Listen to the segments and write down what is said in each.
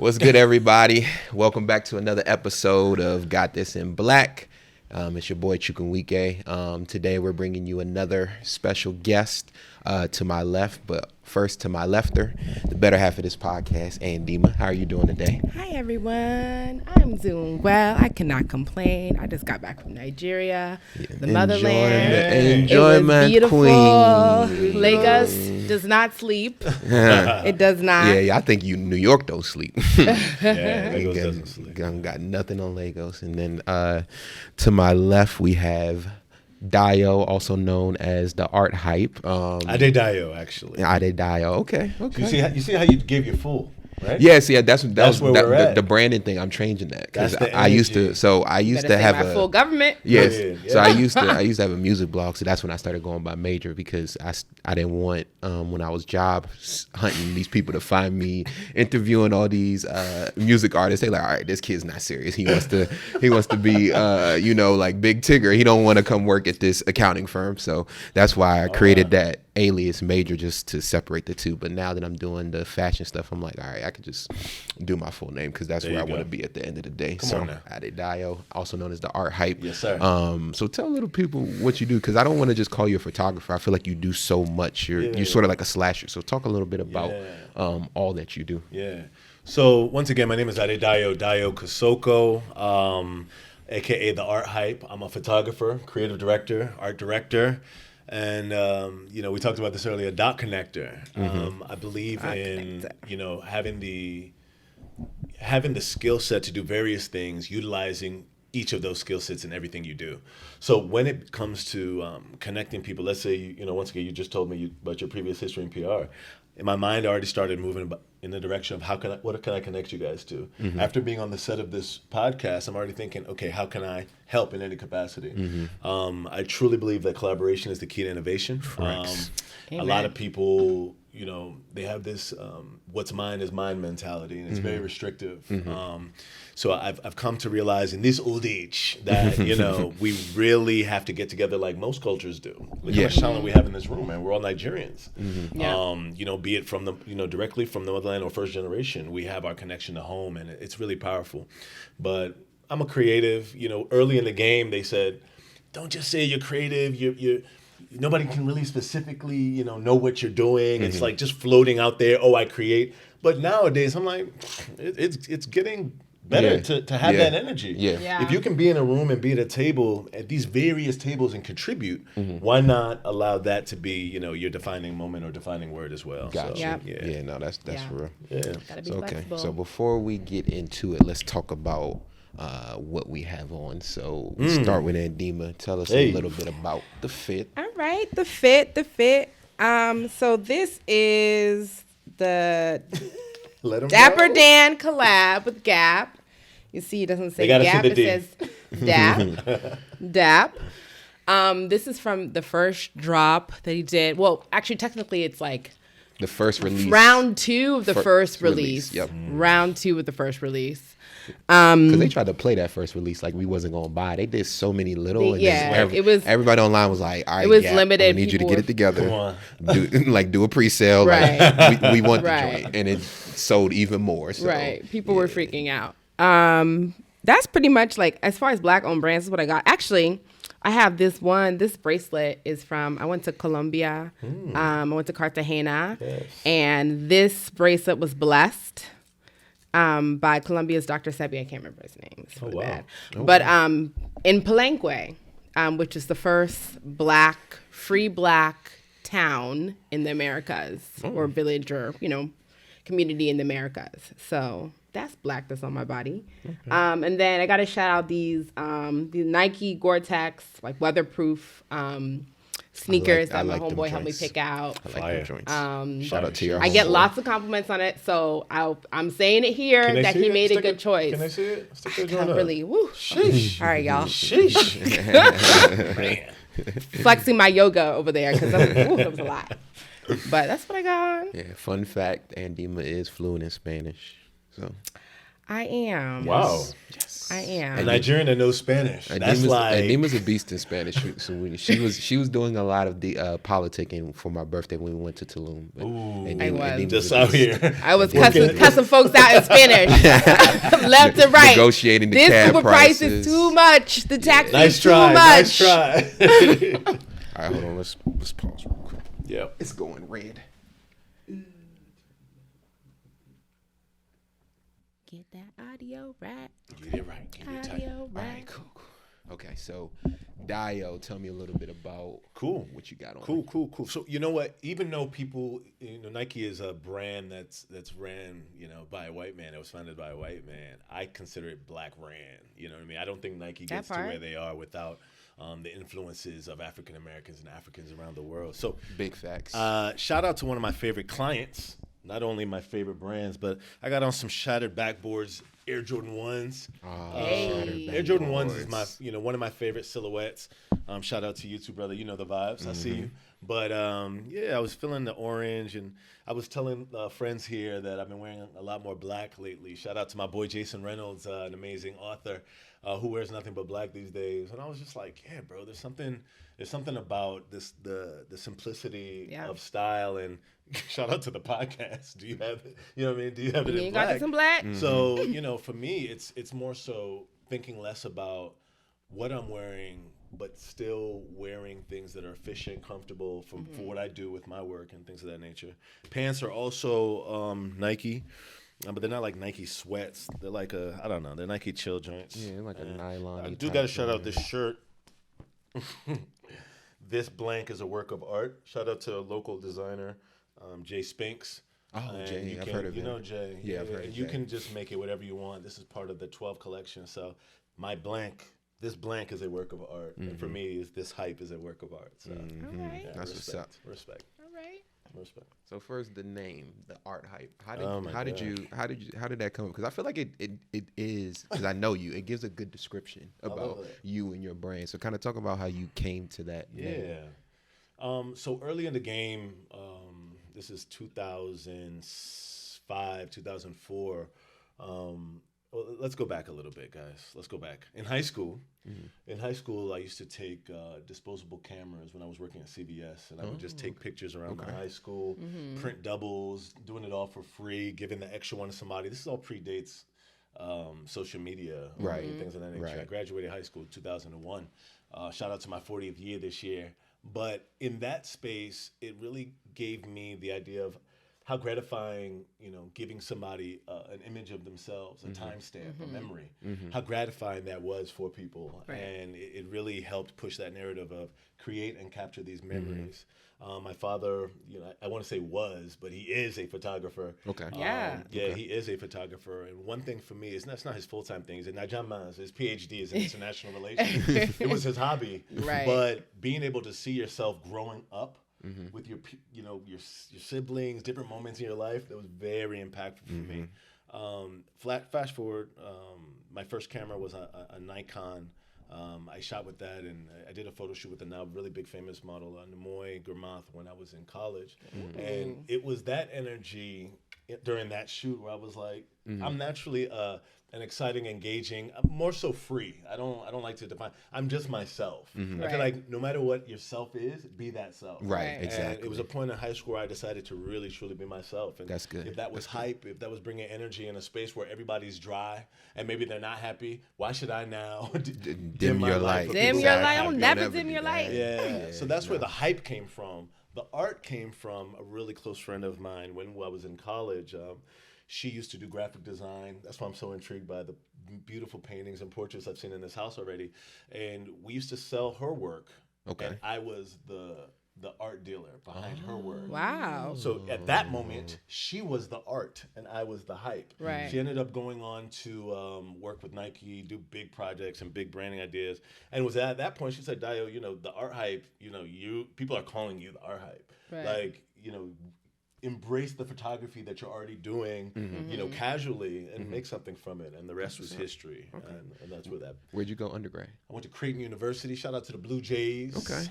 What's good, everybody? Welcome back to another episode of Got This in Black. It's your boy Chukwuemeka. Today we're bringing you another special guest to my left, but first to my lefter, the better half of this podcast, Andima. How are you doing today? Hi, everyone. I'm doing well. I cannot complain. I just got back from Nigeria, the motherland. Enjoyment, it was beautiful. Queen. Lagos does not sleep. It does not. Yeah, I think New York don't sleep. Lagos doesn't sleep. Got nothing on Lagos. And then to my left, we have Dayo, also known as the Art Hype. Adedayo, actually. Adedayo. Okay. You see how you gave your full, right? Yes, yeah, that's where we're at. The branding thing. I'm changing that because That's the I used to. energy. So I used Better to say have my a full government. Yes. Yeah. So I used to have a music blog. So that's when I started going by major because I didn't want when I was job hunting these people to find me interviewing all these music artists. They like, all right, this kid's not serious. He wants to be like Big Tigger. He don't want to come work at this accounting firm. So that's why I created that alias major just to separate the two. But now that I'm doing the fashion stuff, I'm like, all right, I could just do my full name because that's where I want to be at the end of the day. Come on now. Adedayo, also known as the Art Hype. Yes, sir. So tell little people what you do because I don't want to just call you a photographer. I feel like you do so much. You're sort of like a slasher. So talk a little bit about all that you do. Yeah. So once again, my name is Adedayo, Dayo Kosoko, aka the Art Hype. I'm a photographer, creative director, art director. And, we talked about this earlier, dot connector. I believe in, having the skill set to do various things, utilizing each of those skill sets in everything you do. So when it comes to connecting people, let's say, once again, you just told me about your previous history in PR. In my mind, I already started moving in the direction of what can I connect you guys to? Mm-hmm. After being on the set of this podcast, I'm already thinking, okay, how can I help in any capacity? Mm-hmm. I truly believe that collaboration is the key to innovation. A lot of people, they have this what's mine is mine mentality, and it's very restrictive. So I've come to realize in this old age that, we really have to get together like most cultures do. Look how much talent we have in this room, man. We're all Nigerians. Be it from directly from the motherland or first generation, we have our connection to home, and it's really powerful. But I'm a creative. Early in the game, they said, don't just say you're creative. You're nobody can really specifically, know what you're doing. It's like just floating out there. Oh, I create. But nowadays, I'm like, it's getting better to have that energy. Yeah. If you can be in a room and be at a table, at these various tables and contribute, why not allow that to be, your defining moment or defining word as well? Gotcha. So, Yeah, no, that's real. Yeah. Gotta be flexible. So before we get into it, let's talk about what we have on. So we start with Andima. Tell us a little bit about the fit. All right, the fit. So this is the Dapper Dan collab with Gap. You see, it doesn't say Gap, it says Dap. Dap. This is from the first drop that he did. Well, actually, technically, it's like the first release. Round 2 of the first release. Yep. Round 2 of the first release. Because they tried to play that first release like we wasn't gonna buy. They did so many little. It was. Everybody online was like, "All right, it was Gap, limited. I need you to get it together. Come on. Do a pre-sale. Right. Like, we want the Right. joint, and it sold even more. So, Right. People were freaking out. That's pretty much like as far as black-owned brands is what I got. Actually, I have this one. This bracelet is from. I went to Colombia. I went to Cartagena, and this bracelet was blessed. By Colombia's Dr. Sebi. I can't remember his name. It's really bad. But in Palenque, which is the first free black town in the Americas, or village, or community in the Americas. So that's black that's on my body. And then I got to shout out these Nike Gore-Tex like weatherproof sneakers that my homeboy helped me pick out. I like them joints. Shout out to your I get homeboy. lots of compliments on it, so I'm saying it here that he made a good choice. Can I see it? Stick I that can't joint up. really. Woo. Sheesh. All right, y'all. Sheesh. Man. Flexing my yoga over there because that was a lot. But that's what I got on. Yeah. Fun fact: Andima is fluent in Spanish. So I am. Wow. yes. I am. A Nigerian that knows Spanish. That's like Nima's a beast in Spanish. So she was doing a lot of the politicking for my birthday when we went to Tulum. I was. just out here. I was cussing folks out in Spanish, left and right. Negotiating the this cab Uber price prices. is too much. The taxi Nice is too try. much. Nice try. All right, hold on. Let's pause real quick. Yeah. It's going red. Get that audio right. Get it right. Get it tight. Audio All right, right. cool. Okay, so Dayo, tell me a little bit about what you got on. Cool. So you know what? Even though people, Nike is a brand that's ran, by a white man. It was founded by a white man. I consider it black ran. You know what I mean? I don't think Nike gets to where they are without the influences of African Americans and Africans around the world. So Big facts. shout out to one of my favorite clients. Not only my favorite brands, but I got on some shattered backboards, Air Jordan 1s. Air Jordan 1s is my, one of my favorite silhouettes. Shout out to you too, brother. You know the vibes. I see you. But I was feeling the orange, and I was telling friends here that I've been wearing a lot more black lately. Shout out to my boy Jason Reynolds, an amazing author who wears nothing but black these days. And I was just like, yeah, bro, there's something about this the simplicity of style. And shout out to the podcast. Do you have it? You know what I mean? Do you have it in black? Got some black. So for me, it's more so thinking less about what I'm wearing, but still wearing things that are efficient, comfortable for what I do with my work and things of that nature. Pants are also Nike. But they're not like Nike sweats. They're like they're Nike chill joints. Yeah, like a nylon. I do got to shout out this shirt. This blank is a work of art. Shout out to a local designer, Jay Spinks. Oh, Jay, I've heard of him. You know Jay. Yeah, I've heard of Jay. You can just make it whatever you want. This is part of the 12 collection. So this blank is a work of art. And for me, this hype is a work of art. So All right. yeah, That's what's up. Respect. All right. Respect. So first, the name, the art hype. How did that come? Because I feel like it is, because I know you. It gives a good description about you and your brand. So kind of talk about how you came to that. Yeah. So early in the game, this is 2005, 2004. Well, let's go back a little bit, guys. Let's go back. In high school, I used to take disposable cameras when I was working at CVS, and I would just take pictures around my high school, print doubles, doing it all for free, giving the extra one to somebody. This is all predates social media, and things of that nature. Right. I graduated high school in 2001. Shout out to my 40th year this year. But in that space, it really gave me the idea of how gratifying, giving somebody an image of themselves, a timestamp, a memory, how gratifying that was for people. Right. And it really helped push that narrative of create and capture these memories. My father, I want to say was, but he is a photographer. Okay. He is a photographer. And one thing for me, that's not his full-time thing. He's his PhD is in international relations. It was his hobby. Right. But being able to see yourself growing up, with your siblings, different moments in your life, that was very impactful for me. Fast forward, my first camera was a Nikon. I shot with that, and I did a photo shoot with a now really big famous model, Nemoy Gurmath, when I was in college. And it was that energy during that shoot where I was like, I'm naturally an exciting, engaging, more so free. I don't like to define. I'm just myself. I feel like no matter what your self is, be that self. Right, exactly. And it was a point in high school where I decided to really, truly be myself. And that's good. If that was hype, if that was bringing energy in a space where everybody's dry and maybe they're not happy, why should I now dim your light? Dim your light. I'll never dim your light. Yeah. So that's where the hype came from. The art came from a really close friend of mine when I was in college. She used to do graphic design. That's why I'm so intrigued by the beautiful paintings and portraits I've seen in this house already. And we used to sell her work. Okay. And I was the art dealer behind her work. Wow. So at that moment, she was the art and I was the hype. Right. She ended up going on to work with Nike, do big projects and big branding ideas. And it was at that point she said, Dayo, the art hype, people are calling you the art hype. Right. Like, embrace the photography that you're already doing, casually, and make something from it. And the rest was history. Okay. And that's where that. Where'd you go undergrad? I went to Creighton University. Shout out to the Blue Jays. Okay.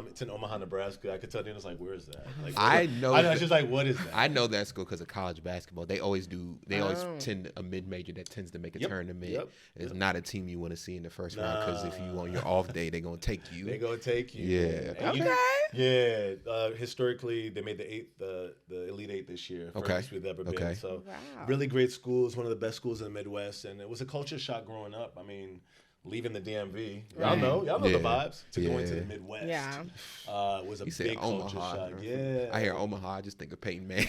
It's in Omaha, Nebraska. I could tell you, it's like, where is that? Like, I know. I was just like, what is that? I know that school because of college basketball. They always do. They always tend a mid major that tends to make a tournament. It's not a team you want to see in the first round because if you on your off day, they're gonna take you. They're gonna take you. Yeah. Historically, they made the Elite Eight this year. Furthest we've ever been. Okay. So really great schools. One of the best schools in the Midwest, and it was a culture shock growing up. I mean, leaving the DMV, y'all know the vibes. To go into the Midwest, was a big culture shock. Yeah, I hear Omaha, I just think of Peyton Manning.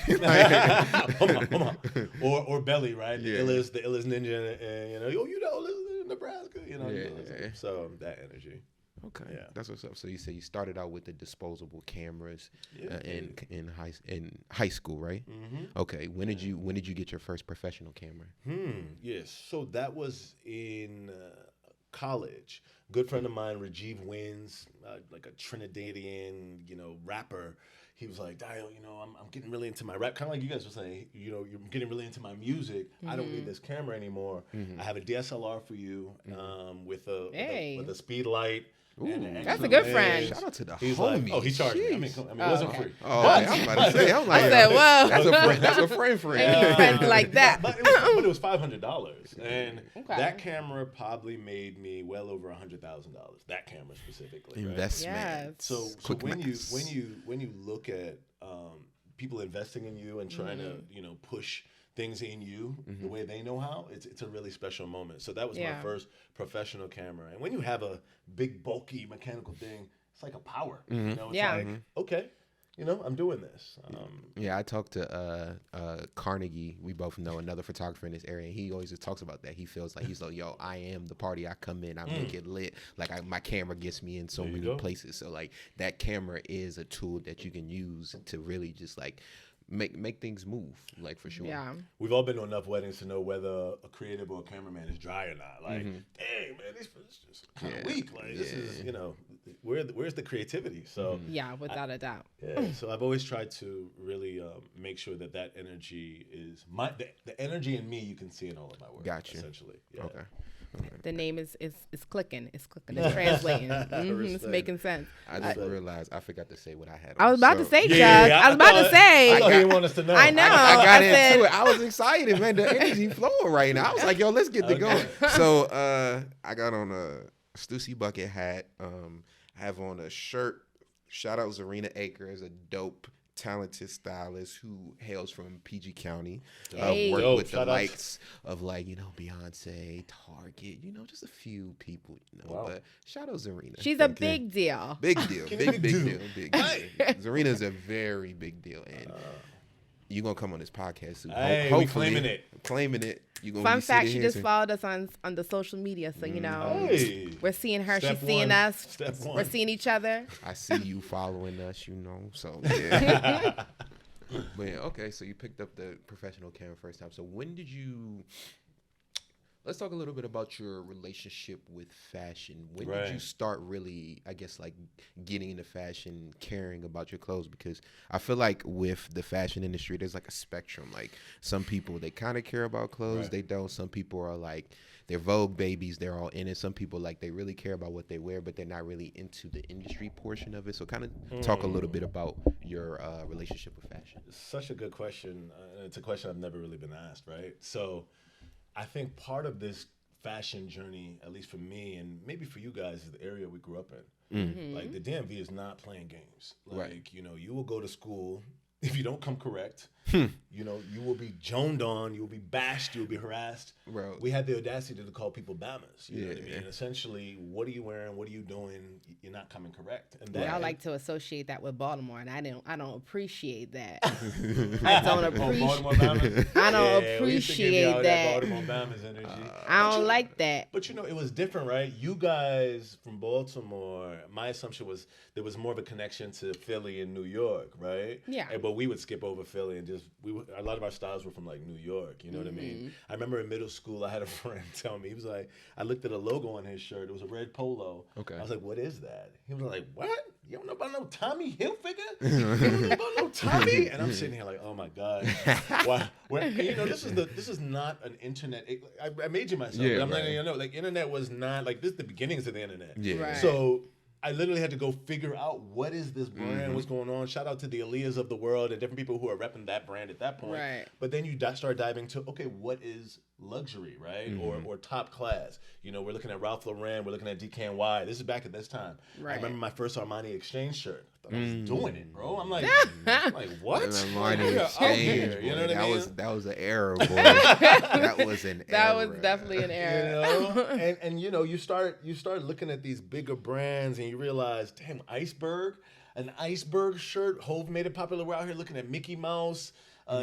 Omaha. Or Belly, right? The illest ninja, and listen to Nebraska, So that energy. Okay, that's what's up. So you say you started out with the disposable cameras in high school, right? Mm-hmm. Okay, when did you get your first professional camera? Yes, so that was in college. Good friend of mine, Rajiv Wins, like a Trinidadian, rapper. He was like, Dio, I'm getting really into my rap. Kind of like you guys were saying, you're getting really into my music. Mm-hmm. I don't need this camera anymore. Mm-hmm. I have a DSLR for you with a speed light. That's a good friend. Shout out to the He's homie. Like, he charged me. I mean, it wasn't free. Oh, I was about to say, I'm like, whoa. That's a friend. Friends like that. But it was $500, and that camera probably made me well over $100,000. That camera specifically. Investment. Yes. So when you look at people investing in you and trying to push things in you the way they know how, it's a really special moment. So that was my first professional camera. And when you have a big bulky mechanical thing, it's like a power. It's like, okay, I'm doing this. I talked to Carnegie. We both know another photographer in this area. And he always just talks about that. He feels like yo, I am the party. I come in, I make it lit. Like my camera gets me in so many places. So like that camera is a tool that you can use to really just like make things move, like for sure. Yeah. We've all been to enough weddings to know whether a creative or a cameraman is dry or not. Like, dang, man, this is just kind of weak. Like, this is, where's the creativity? So without a doubt. Yeah. So I've always tried to really make sure that energy is the energy in me. You can see in all of my work. Gotcha. Essentially. Yeah. Okay. The name is clicking. It's clicking. It's translating. It's making sense. I just realized I forgot to say what I had on. I was about to say, Chuck. Yeah, I was about to say. I thought he didn't want us to know. I know. I got into it. I was excited, man. The energy flowing right now. I was like, yo, let's get to going. So I got on a Stussy Bucket hat. I have on a shirt. Shout out Zarina Akers, a dope, talented stylist who hails from PG County. Worked with the likes of Beyonce, Target, just a few people, But shout out Zarina. She's a big deal. Big deal. Big deal. Zarina is a very big deal, and you're gonna come on this podcast soon. Hopefully, claiming it. Fun fact: she just followed us on the social media, so we're seeing her. She's seeing us. We're seeing each other. I see you following us, so yeah. But okay, so you picked up the professional camera first time. So when did you? Let's talk a little bit about your relationship with fashion. When did you start really, I guess, like getting into fashion, caring about your clothes? Because I feel like with the fashion industry, there's like a spectrum. Like some people, they kind of care about clothes. They don't. Some people are like, they're Vogue babies. They're all in it. Some people, like, they really care about what they wear, but they're not really into the industry portion of it. So kind of talk a little bit about your relationship with fashion. Such a good question. It's a question I've never really been asked, right? So I think part of this fashion journey, at least for me and maybe for you guys, is the area we grew up in. Like the DMV is not playing games. Like, you will go to school. If you don't come correct, you will be joned on, you will be bashed, you will be harassed. Bro. We had the audacity to call people Bamas. You know what I mean? And essentially, what are you wearing? What are you doing? You're not coming correct. And I like to associate that with Baltimore, and I don't appreciate that. I don't appreciate that. Baltimore Bamas energy. I don't like that. But it was different, right? You guys from Baltimore, my assumption was there was more of a connection to Philly and New York, right? Yeah. But we would skip over Philly and a lot of our styles were from like New York, you know what I mean? I remember in middle school, I had a friend tell me, he was like, I looked at a logo on his shirt. It was a red polo. Okay. I was like, what is that? He was like, what? you don't know about no Tommy Hilfiger? You don't know about no Tommy? And I'm sitting here like, oh my God. Why? This is not an internet. I made you myself. Yeah, I'm letting right. you know, like, internet was not, like, this is the beginnings of the internet. Yeah. Right. So I literally had to go figure out what is this brand, what's going on. Shout out to the Aaliyahs of the world and different people who are repping that brand at that point. Right. But then you start diving to, okay, what is luxury, right? Or top class. We're looking at Ralph Lauren, we're looking at DKNY. This is back at this time. Right. I remember my first Armani Exchange shirt. I thought I was doing it, bro. I'm like, what? Armani Like, Exchange, here, you know boy, what I mean? that was an error, boy. That was an error. That was definitely an error. And you start looking at these bigger brands and you realize, damn, an iceberg shirt. Hove made it popular. We're out here looking at Mickey Mouse,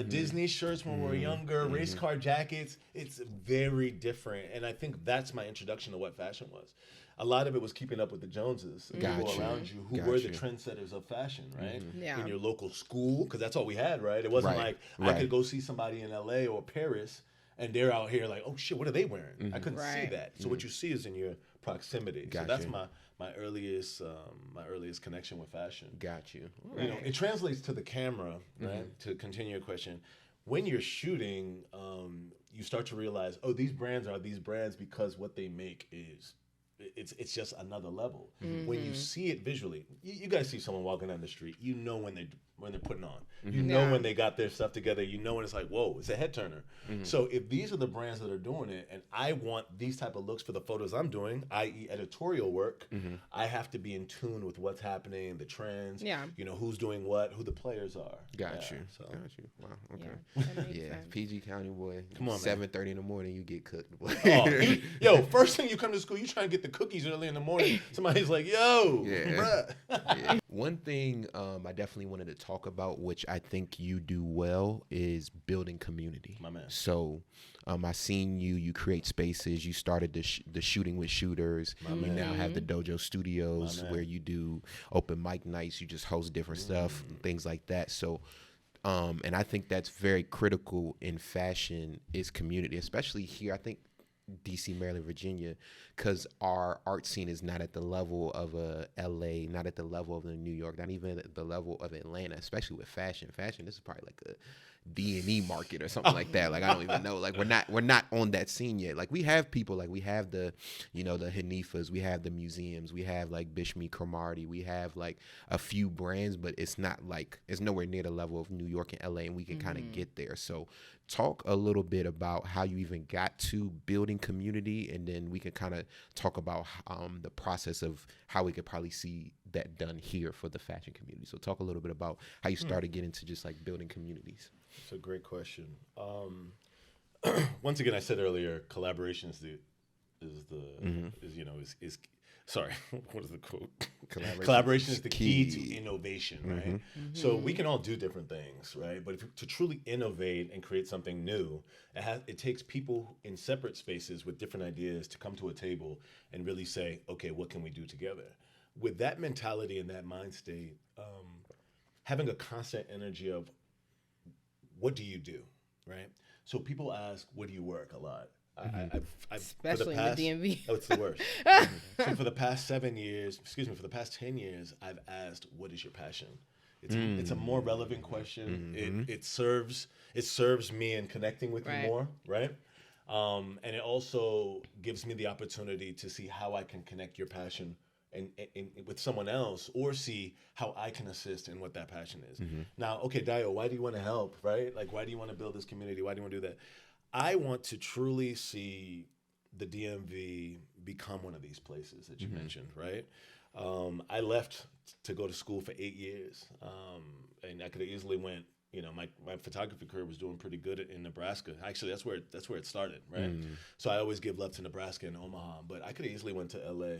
Disney shirts when we were younger, race car jackets. It's very different, and I think that's my introduction to what fashion was. A lot of it was keeping up with the Joneses, and people around you who were the trendsetters of fashion, right? Yeah. In your local school, because that's all we had, right? It wasn't like I could go see somebody in LA or Paris and they're out here like, oh shit, what are they wearing? I couldn't see that. So what you see is in your proximity. So that's my earliest connection with fashion. Got you. It translates to the camera, right? To continue your question, when you're shooting, you start to realize, oh, these brands are these brands because what they make is. It's just another level. When you see it visually, you guys see someone walking down the street, you know when they're putting on. You know when they got their stuff together. You know when it's like, whoa, it's a head turner. So if these are the brands that are doing it, and I want these type of looks for the photos I'm doing, i.e. editorial work, I have to be in tune with what's happening, the trends. Yeah. Who's doing what, who the players are. Got you. Wow. Okay. That makes sense. PG County boy. Come on, 7:30 in the morning, you get cooked. Boy. Yo, first thing you come to school, you try and get the cookies early in the morning. Somebody's like, yo, bruh. One thing I definitely wanted to talk about, which I think you do well, is building community. My man. So I seen you create spaces. You started the shooting with shooters. You now have the Dojo Studios where you do open mic nights. You just host different stuff, things like that. So and I think that's very critical in fashion is community, especially here. I think DC, Maryland, Virginia, because our art scene is not at the level of LA, not at the level of New York, not even at the level of Atlanta, especially with fashion. Fashion, this is probably like a D&E market or something like that. Like, I don't even know. Like, we're not on that scene yet. Like, we have people, like we have the Hanifas, we have the museums, we have like Bishmi Cromartie, we have like a few brands, but it's not like, it's nowhere near the level of New York and LA, and we can kind of get there. So talk a little bit about how you even got to building community, and then we can kind of talk about the process of how we could probably see that done here for the fashion community. So talk a little bit about how you started getting into just like building communities. It's a great question. Once again, I said earlier, collaboration is sorry, what is the quote? Collaboration is the key to innovation, right? So we can all do different things, right? But to truly innovate and create something new, it takes people in separate spaces with different ideas to come to a table and really say, okay, what can we do together? With that mentality and that mind state, having a constant energy of what do you do, right? So people ask, where do you work a lot? Especially in the DMV. Oh, it's the worst. So for the past 10 years, I've asked, what is your passion? It's a more relevant question. It serves me in connecting with you more, right? And it also gives me the opportunity to see how I can connect your passion and with someone else, or see how I can assist in what that passion is. Now, okay, Dio, why do you want to help, right? Like, why do you want to build this community? Why do you want to do that? I want to truly see the DMV become one of these places that you mentioned, right? I left to go to school for 8 years, and I could have easily went. My photography career was doing pretty good in Nebraska. Actually, that's where it started, right? So I always give love to Nebraska and Omaha, but I could have easily went to LA.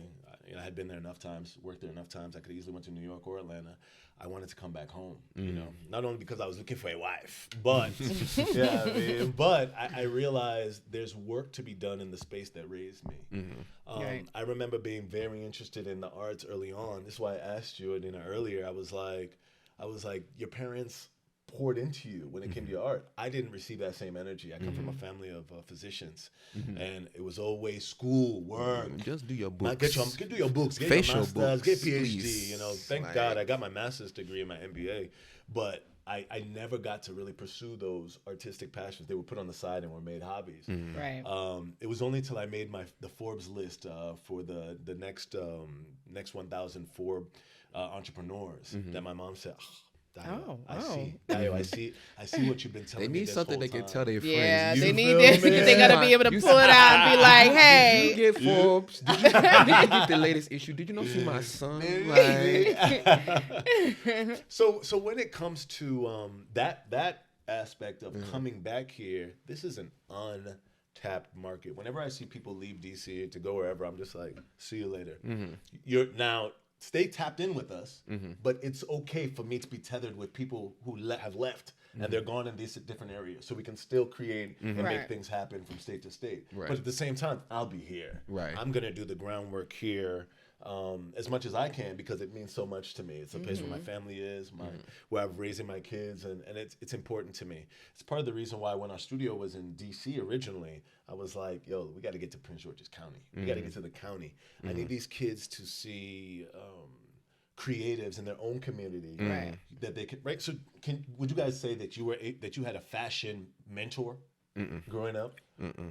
I had been there enough times, worked there enough times. I could have easily went to New York or Atlanta. I wanted to come back home, not only because I was looking for a wife, but but I realized there's work to be done in the space that raised me. I remember being very interested in the arts early on. This is why I asked you, Adina, earlier. I was like, your parents poured into you when it came to your art. I didn't receive that same energy. I come from a family of physicians, and it was always school, work. Just do your books. Do your books, get Facial your master's, books, get PhD. please. You know, thank God I got my master's degree and my MBA, but I never got to really pursue those artistic passions. They were put on the side and were made hobbies. Right. It was only till I made the Forbes list for the next 1,000 Forbes entrepreneurs that my mom said, Dayo, I see what you've been telling me. They need this something whole they can time. tell their friends. Yeah, You they need feel this. me? They gotta be able to pull it out and be like, You "Hey, get Forbes. Did you get the latest issue? Did you know see my son? Like, So when it comes to that aspect of coming back here, this is an untapped market. Whenever I see people leave DC to go wherever, I'm just like, see you later. You're now stay tapped in with us, but it's okay for me to be tethered with people who have left and they're gone in these different areas, so we can still create and make Right. things happen from state to state. Right. But at the same time, I'll be here. Right. I'm gonna do the groundwork here. As much as I can, because it means so much to me. It's a place where my family is, where I'm raising my kids, and it's important to me. It's part of the reason why when our studio was in DC originally, I was like, yo, we got to get to Prince George's County. We got to get to the county. I need these kids to see creatives in their own community Right. that they could. Right. So, would you guys say that you had a fashion mentor growing up?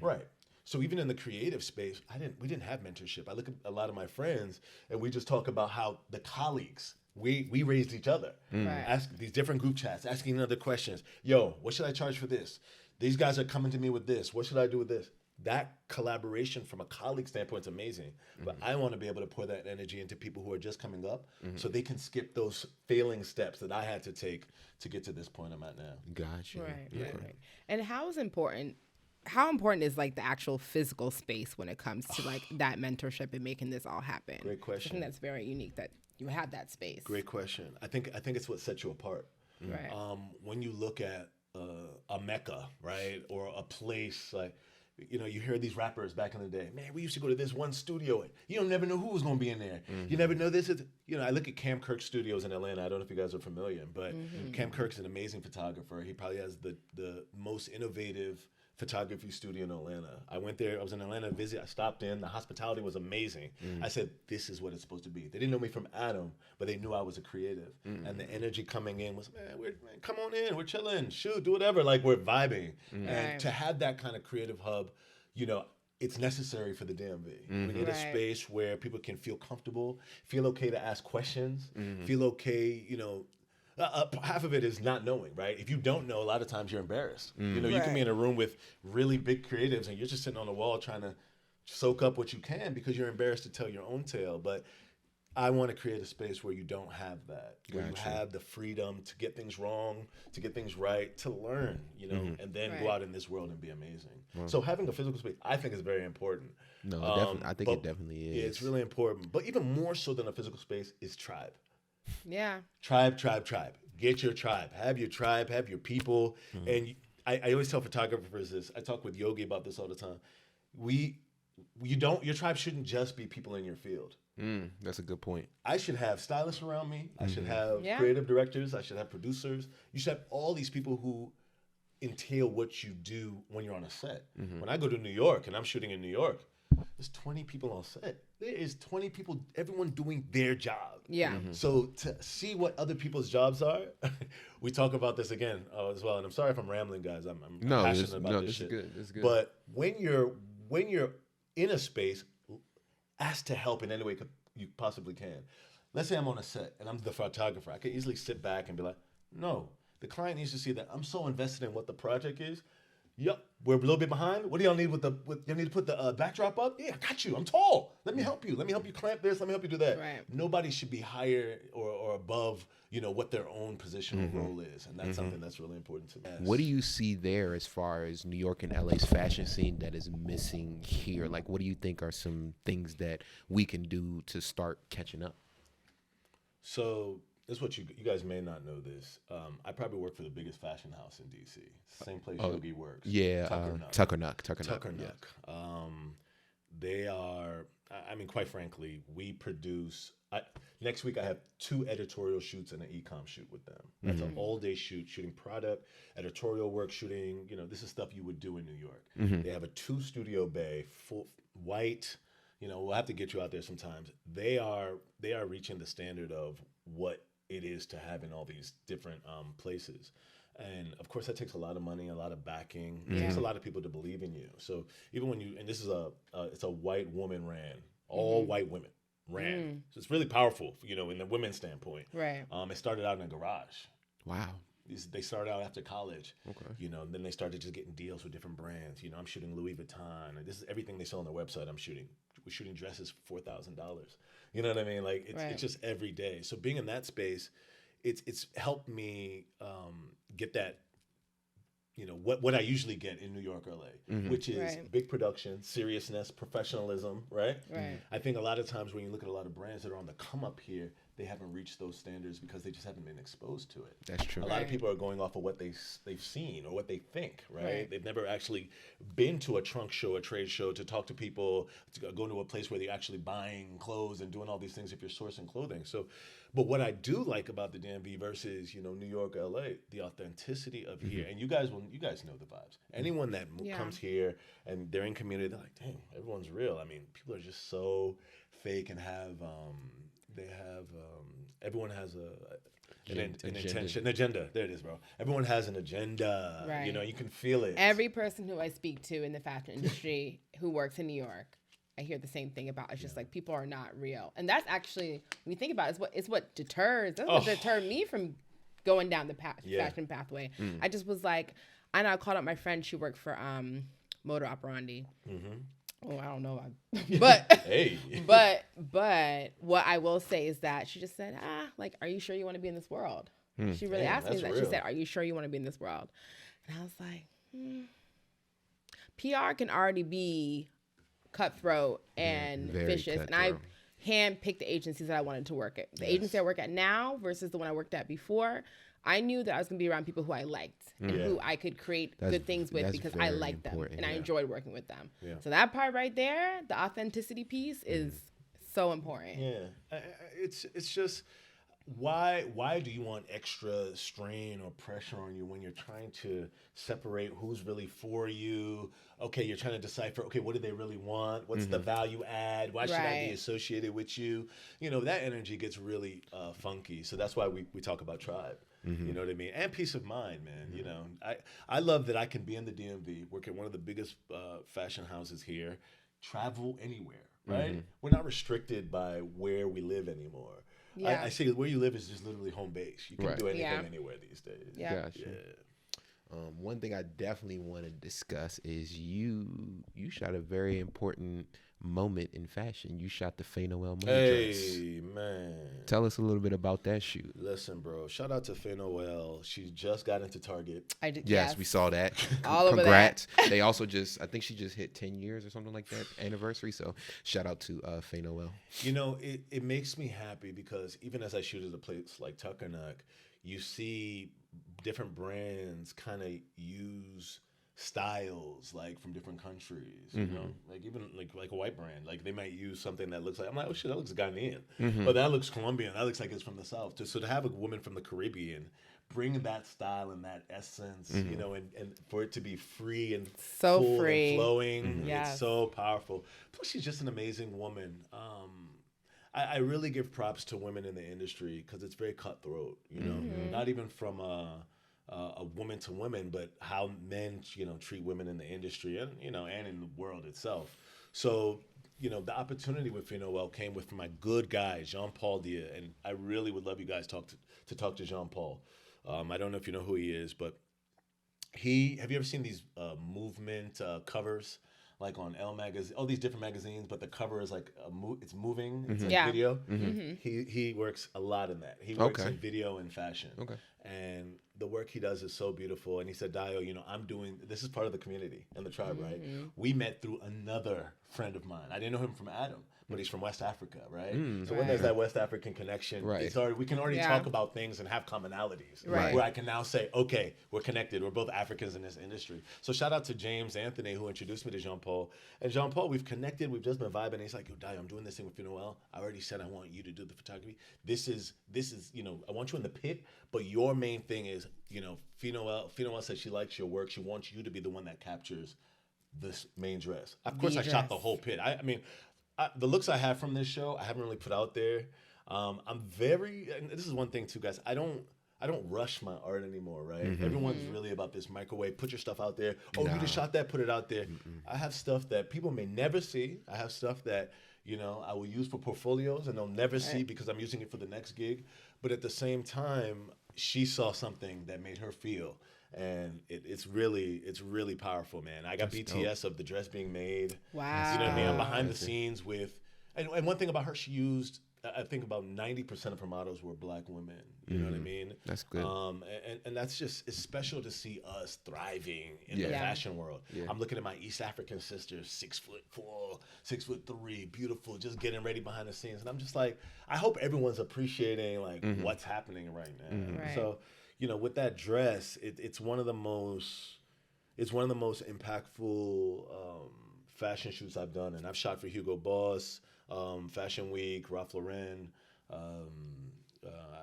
Right. So even in the creative space, we didn't have mentorship. I look at a lot of my friends, and we just talk about how the colleagues we raised each other. Right. Ask these different group chats, asking other questions. Yo, what should I charge for this? These guys are coming to me with this. What should I do with this? That collaboration from a colleague standpoint is amazing. But I want to be able to pour that energy into people who are just coming up, so they can skip those failing steps that I had to take to get to this point I'm at now. gotcha. right. And how important is like the actual physical space when it comes to like that mentorship and making this all happen? Great question. I think that's very unique that you have that space. Great question. I think it's what sets you apart. Right. When you look at a Mecca, right, or a place like, you know, you hear these rappers back in the day, man, we used to go to this one studio. You don't never know who was going to be in there. You never know this. I look at Cam Kirk Studios in Atlanta. I don't know if you guys are familiar, but Cam Kirk's an amazing photographer. He probably has the most innovative photography studio in Atlanta. I went there. I was in Atlanta to visit. I stopped in. The hospitality was amazing. I said, this is what it's supposed to be. They didn't know me from Adam, but they knew I was a creative. And the energy coming in was, man, come on in. We're chilling. Shoot, do whatever. Like, we're vibing. And Right. to have that kind of creative hub, it's necessary for the DMV. We need a Right. space where people can feel comfortable, feel okay to ask questions, feel okay, half of it is not knowing, right? If you don't know, a lot of times you're embarrassed. You can Right. be in a room with really big creatives and you're just sitting on the wall trying to soak up what you can because you're embarrassed to tell your own tale. But I want to create a space where you don't have that, where you Gotcha. have the freedom to get things wrong, to get things right, to learn, and then go Right. out in this world and be amazing. So having a physical space, I think, is very important. No, definitely. I think but- it definitely is. Yeah, it's really important. But even more so than a physical space is tribe. Yeah. Tribe. Get your tribe. Have your people. And I always tell photographers this. I talk with Yogi about this all the time. Your tribe shouldn't just be people in your field. That's a good point. I should have stylists around me. I should have Yeah. creative directors. I should have producers. You should have all these people who entail what you do when you're on a set. When I go to New York and I'm shooting in New York, there's 20 people on set. There is 20 people, everyone doing their job. Yeah. So to see what other people's jobs are, we talk about this again as well. And I'm sorry if I'm rambling, guys. I'm passionate about this shit. Good. It's good. But when you're in a space, ask to help in any way you possibly can. Let's say I'm on a set and I'm the photographer. I could easily sit back and be like, no, the client needs to see that I'm so invested in what the project is. Yep, we're a little bit behind. What do y'all need you need to put the backdrop up? Yeah, I got you. I'm tall. Let me help you. Let me help you clamp this. Let me help you do that. Right. Nobody should be higher or above, what their own positional role is. And that's something that's really important to me. What do you see there as far as New York and LA's fashion scene that is missing here? Like, what do you think are some things that we can do to start catching up? So this is what you guys may not know this. I probably work for the biggest fashion house in DC. Same place Yogi works. Yeah, Tucker Nuck. They are, quite frankly, we produce next week I have 2 editorial shoots and an e-com shoot with them. That's an all-day shoot, shooting product, editorial work, shooting. This is stuff you would do in New York. They have a 2-studio bay, full white. We'll have to get you out there sometimes. They are reaching the standard of what it is to have in all these different places. And of course, that takes a lot of money, a lot of backing. It takes a lot of people to believe in you. So even when and this is it's a white woman ran, all white women ran. So it's really powerful, in the women's standpoint. Right. It started out in a garage. Wow. They started out after college. Okay. And then they started just getting deals with different brands. I'm shooting Louis Vuitton. And this is everything they sell on their website. We're shooting dresses for $4,000. You know what I mean? Like it's just every day. So being in that space, it's helped me get that, what I usually get in New York or LA, which is big production, seriousness, professionalism, right? Right. I think a lot of times when you look at a lot of brands that are on the come up here, they haven't reached those standards because they just haven't been exposed to it. That's true. A lot of people are going off of what they've seen or what they think, right? They've never actually been to a trunk show, a trade show, to talk to people, to go to a place where they're actually buying clothes and doing all these things if you're sourcing clothing. So, but what I do like about the DMV versus, New York, LA, the authenticity of here. And you guys know the vibes. Anyone that comes here and they're in community, they're like, dang, everyone's real. I mean, people are just so fake and have everyone has an intention, an agenda. There it is, bro. Everyone has an agenda. Right. You can feel it. Every person who I speak to in the fashion industry who works in New York, I hear the same thing about. It's just like people are not real, and that's actually, when you think about it, it's what deters. That's what deterred me from going down the fashion pathway. I just was like, I know I called up my friend. She worked for Motor Operandi. Oh, I don't know, but hey, but what I will say is that she just said, like, are you sure you want to be in this world? She really asked me that. Real. She said, are you sure you want to be in this world? And I was like, PR can already be cutthroat and vicious, and I handpicked the agencies that I wanted to work at. The agency I work at now versus the one I worked at before, I knew that I was going to be around people who I liked and who I could create good things with because I liked them and I enjoyed working with them. Yeah. So that part right there, the authenticity piece, is so important. Yeah, it's just why do you want extra strain or pressure on you when you're trying to separate who's really for you? Okay, you're trying to decipher, okay, what do they really want? What's the value add? Why should I be associated with you? That energy gets really funky. So that's why we talk about tribe. You know what I mean? And peace of mind, man. I love that I can be in the DMV, work at one of the biggest fashion houses here, travel anywhere, right? We're not restricted by where we live anymore. Yeah. I say where you live is just literally home base. You can do anything anywhere these days. Yeah. Gotcha. One thing I definitely want to discuss is you shot a very important moment in fashion. You shot the Fe Noel Money Dress. Hey, man. Tell us a little bit about that shoot. Listen, bro. Shout out to Fe Noel. She just got into Target. I did. Yes, we saw that. All over Congrats. They also I think she just hit 10 years or something like that anniversary. So shout out to Fe Noel. It makes me happy because even as I shoot at a place like Tuckernuck, you see different brands kind of use styles like from different countries, like even like a white brand, like they might use something that looks like, I'm like, oh shit, that looks Ghanaian, but that looks Colombian, that looks like it's from the South. So to have a woman from the Caribbean bring that style and that essence, and for it to be free and so full free and flowing, it's so powerful. Plus she's just an amazing woman. I really give props to women in the industry because it's very cutthroat, not even from a woman to women, but how men, treat women in the industry and, and in the world itself. So, the opportunity with Fe Noel came with my good guy, Jean-Paul Dia. And I really would love you guys to talk to Jean-Paul. I don't know if you know who he is, but have you ever seen these movement covers? Like on Elle magazine, all these different magazines, but the cover is like it's moving. It's like video. He works a lot in that. He works in video and fashion. Okay. And the work he does is so beautiful. And he said, Dayo, I'm doing this is part of the community and the tribe, right? We met through another friend of mine. I didn't know him from Adam, but he's from West Africa, right? So when Right. there's that West African connection, Right. it's already, we can already Yeah. talk about things and have commonalities. Right. Where I can now say, okay, we're connected. We're both Africans in this industry. So shout out to James Anthony, who introduced me to Jean Paul. And Jean Paul, we've connected. We've just been vibing. And he's like, yo, Dayo, I'm doing this thing with Fe Noel. I already said I want you to do the photography. This is, I want you in the pit, but your main thing is, Fe Noel said she likes your work. She wants you to be the one that captures this main dress. Of course, I shot the whole pit. I mean, the looks I have from this show, I haven't really put out there. I'm very, and this is one thing too, guys. I don't rush my art anymore, right? Everyone's really about this microwave. Put your stuff out there. Oh, you just shot that. Put it out there. I have stuff that people may never see. I have stuff that I will use for portfolios, and they'll never see because I'm using it for the next gig. But at the same time, she saw something that made her feel. And it's really powerful, man. I got BTS of the dress being made. Wow. You know what I mean? I'm behind the scenes with, and one thing about her, she used, I think about 90% of her models were Black women. You know what I mean? That's good. And that's just, it's special to see us thriving in the fashion world. Yeah. I'm looking at my East African sisters, 6'4", 6'3", beautiful, just getting ready behind the scenes. And I'm just like, I hope everyone's appreciating what's happening right now. Right. So, with that dress, it's one of the most impactful fashion shoots I've done, and I've shot for Hugo Boss, Fashion Week, Ralph Lauren.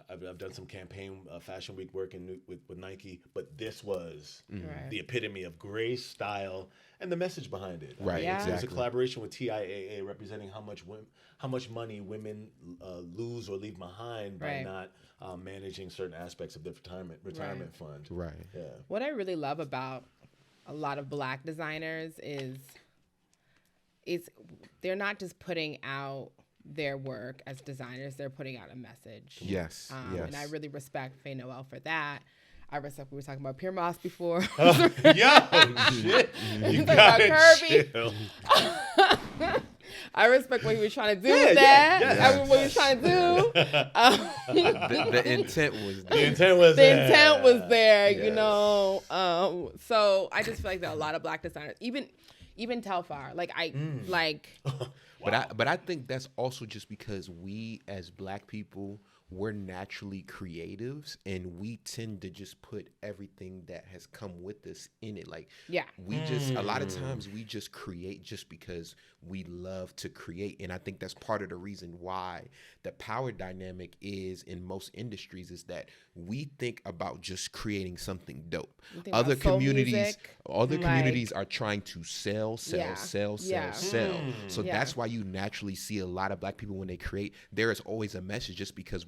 I've done some campaign Fashion Week work with Nike, but this was the epitome of grace, style, and the message behind it. Right, Yeah. exactly. It was a collaboration with TIAA, representing how much money women lose or leave behind by not managing certain aspects of their retirement fund. Right. Yeah. What I really love about a lot of Black designers is they're not just putting out their work as designers, they're putting out a message. Yes. And I really respect Fe Noel for that. I respect, we were talking about Pure Moss before. Yo, shit. You got it. Chill. I respect what he was trying to do with that. What he was trying to do. The intent was there. The intent was there, Yes. So I just feel like there are a lot of Black designers, even Telfar. But I think that's also just because we as Black people, we're naturally creatives, and we tend to just put everything that has come with us in it. We just, a lot of times we just create just because we love to create. And I think that's part of the reason why the power dynamic is in most industries is that we think about just creating something dope. Other communities are trying to sell. So that's why you naturally see a lot of Black people when they create, there is always a message, just because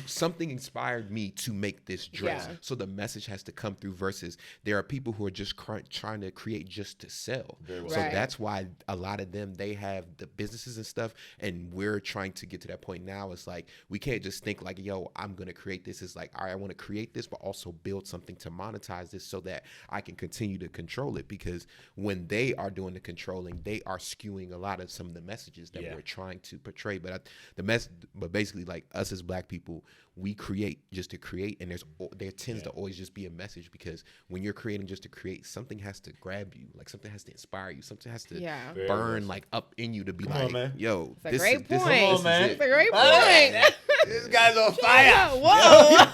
something inspired me to make this dress. Yeah. So the message has to come through, versus there are people who are just trying to create just to sell. So that's why a lot of them, they have the businesses and stuff, and we're trying to get to that point now. It's like, we can't just think like, yo, I'm going to create this. It's like, all right, I want to create this, but also build something to monetize this so that I can continue to control it. Because when they are doing the controlling, they are skewing a lot of some of the messages that we're trying to portray. But basically, like, us as Black people, we create just to create, and there tends to always just be a message, because when you're creating just to create, something has to grab you, like something has to inspire you, something has to burn like up in you to be yo, it's a great point. It's a great point. This guy's on fire. Whoa.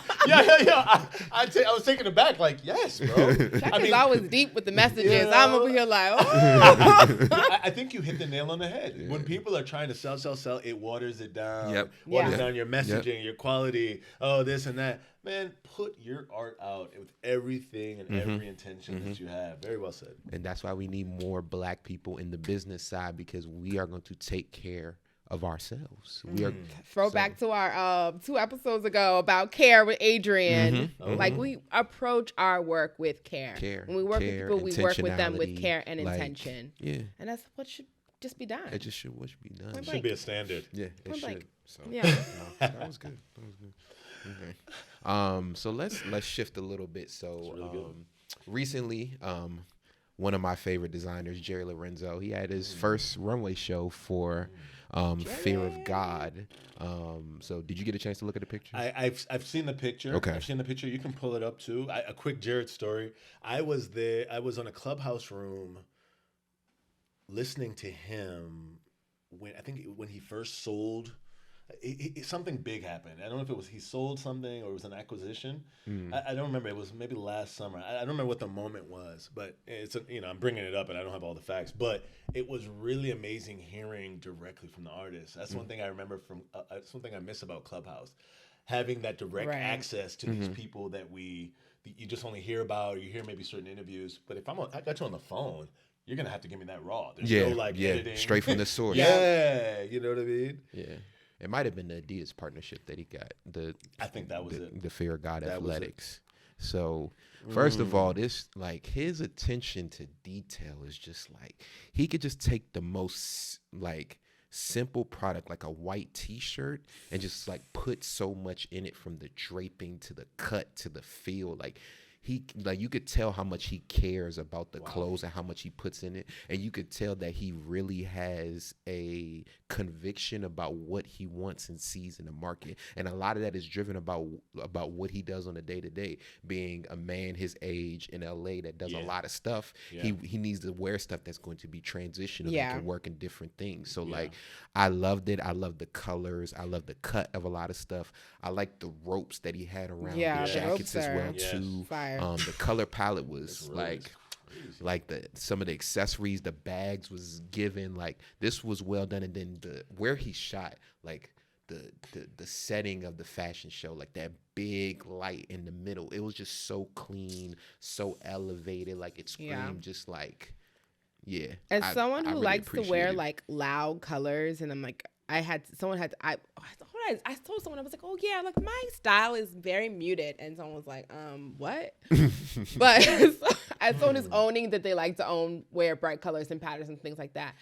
I was taken aback, like, yes, bro. I was deep with the messages. I'm over here like, oh. I think you hit the nail on the head. Yeah. When people are trying to sell, it waters it down. Waters down your messaging, your quality, this and that. Man, put your art out with everything and every intention that you have. Very well said. And that's why we need more Black people in the business side, because we are going to take care of ourselves. We are back to our 2 episodes ago about care with Adrian. Like, we approach our work with care. When we work with people, we work with them with care and intention. Yeah. And that's what should just be done. It just should be done. It should be a standard. Yeah, it should. So that was good. Okay. So let's shift a little bit. So recently, one of my favorite designers, Jerry Lorenzo, he had his first runway show for Fear of God. So did you get a chance to look at the picture? I've seen the picture. Okay. I've seen the picture. You can pull it up too. A quick Jared story. I was there. I was on a Clubhouse room listening to him when he first sold. Something big happened. I don't know if it was he sold something or it was an acquisition. I don't remember. It was maybe last summer. I don't remember what the moment was, but I'm bringing it up and I don't have all the facts. But it was really amazing hearing directly from the artist. That's one thing I remember from. That's one thing I miss about Clubhouse, having that direct access to these people that you just only hear about, or you hear maybe certain interviews. But if I got you on the phone, you're gonna have to give me that raw. There's no editing, straight from the source. You know what I mean? Yeah. It might have been the Adidas partnership that he got. I think that was it. The Fear of God Athletics. So, first of all, this like his attention to detail is just like he could just take the most like simple product like a white t-shirt and just like put so much in it, from the draping to the cut to the feel. Like you could tell how much he cares about the clothes and how much he puts in it, and you could tell that he really has a conviction about what he wants and sees in the market, and a lot of that is driven about what he does on a day-to-day. Being a man his age in LA that does a lot of stuff, he needs to wear stuff that's going to be transitional and can work in different things. So like I loved it. I love the colors. I love the cut of a lot of stuff. I like the ropes that he had around the jackets as well too. The color palette was like some of the accessories, the bags was given, like this was well done. And then where he shot, like the setting of the fashion show, like that big light in the middle, it was just so clean, so elevated, like it screamed just like As someone who really likes to wear appreciate it. like loud colors, and I'm like, I told someone, I was like, oh yeah, like my style is very muted, and someone was like, what? But as someone who's owning that they like to wear bright colors and patterns and things like that,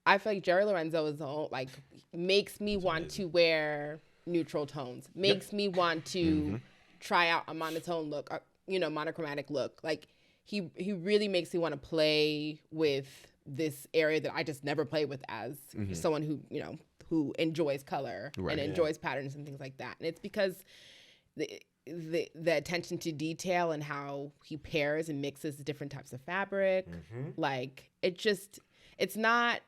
I feel like Jerry Lorenzo is like makes me want to wear neutral tones, makes me want to try out a monotone look, or, monochromatic look. Like he really makes me want to play with this area that I just never played with as someone who enjoys color and enjoys patterns and things like that. And it's because the attention to detail and how he pairs and mixes different types of fabric. Like it's not,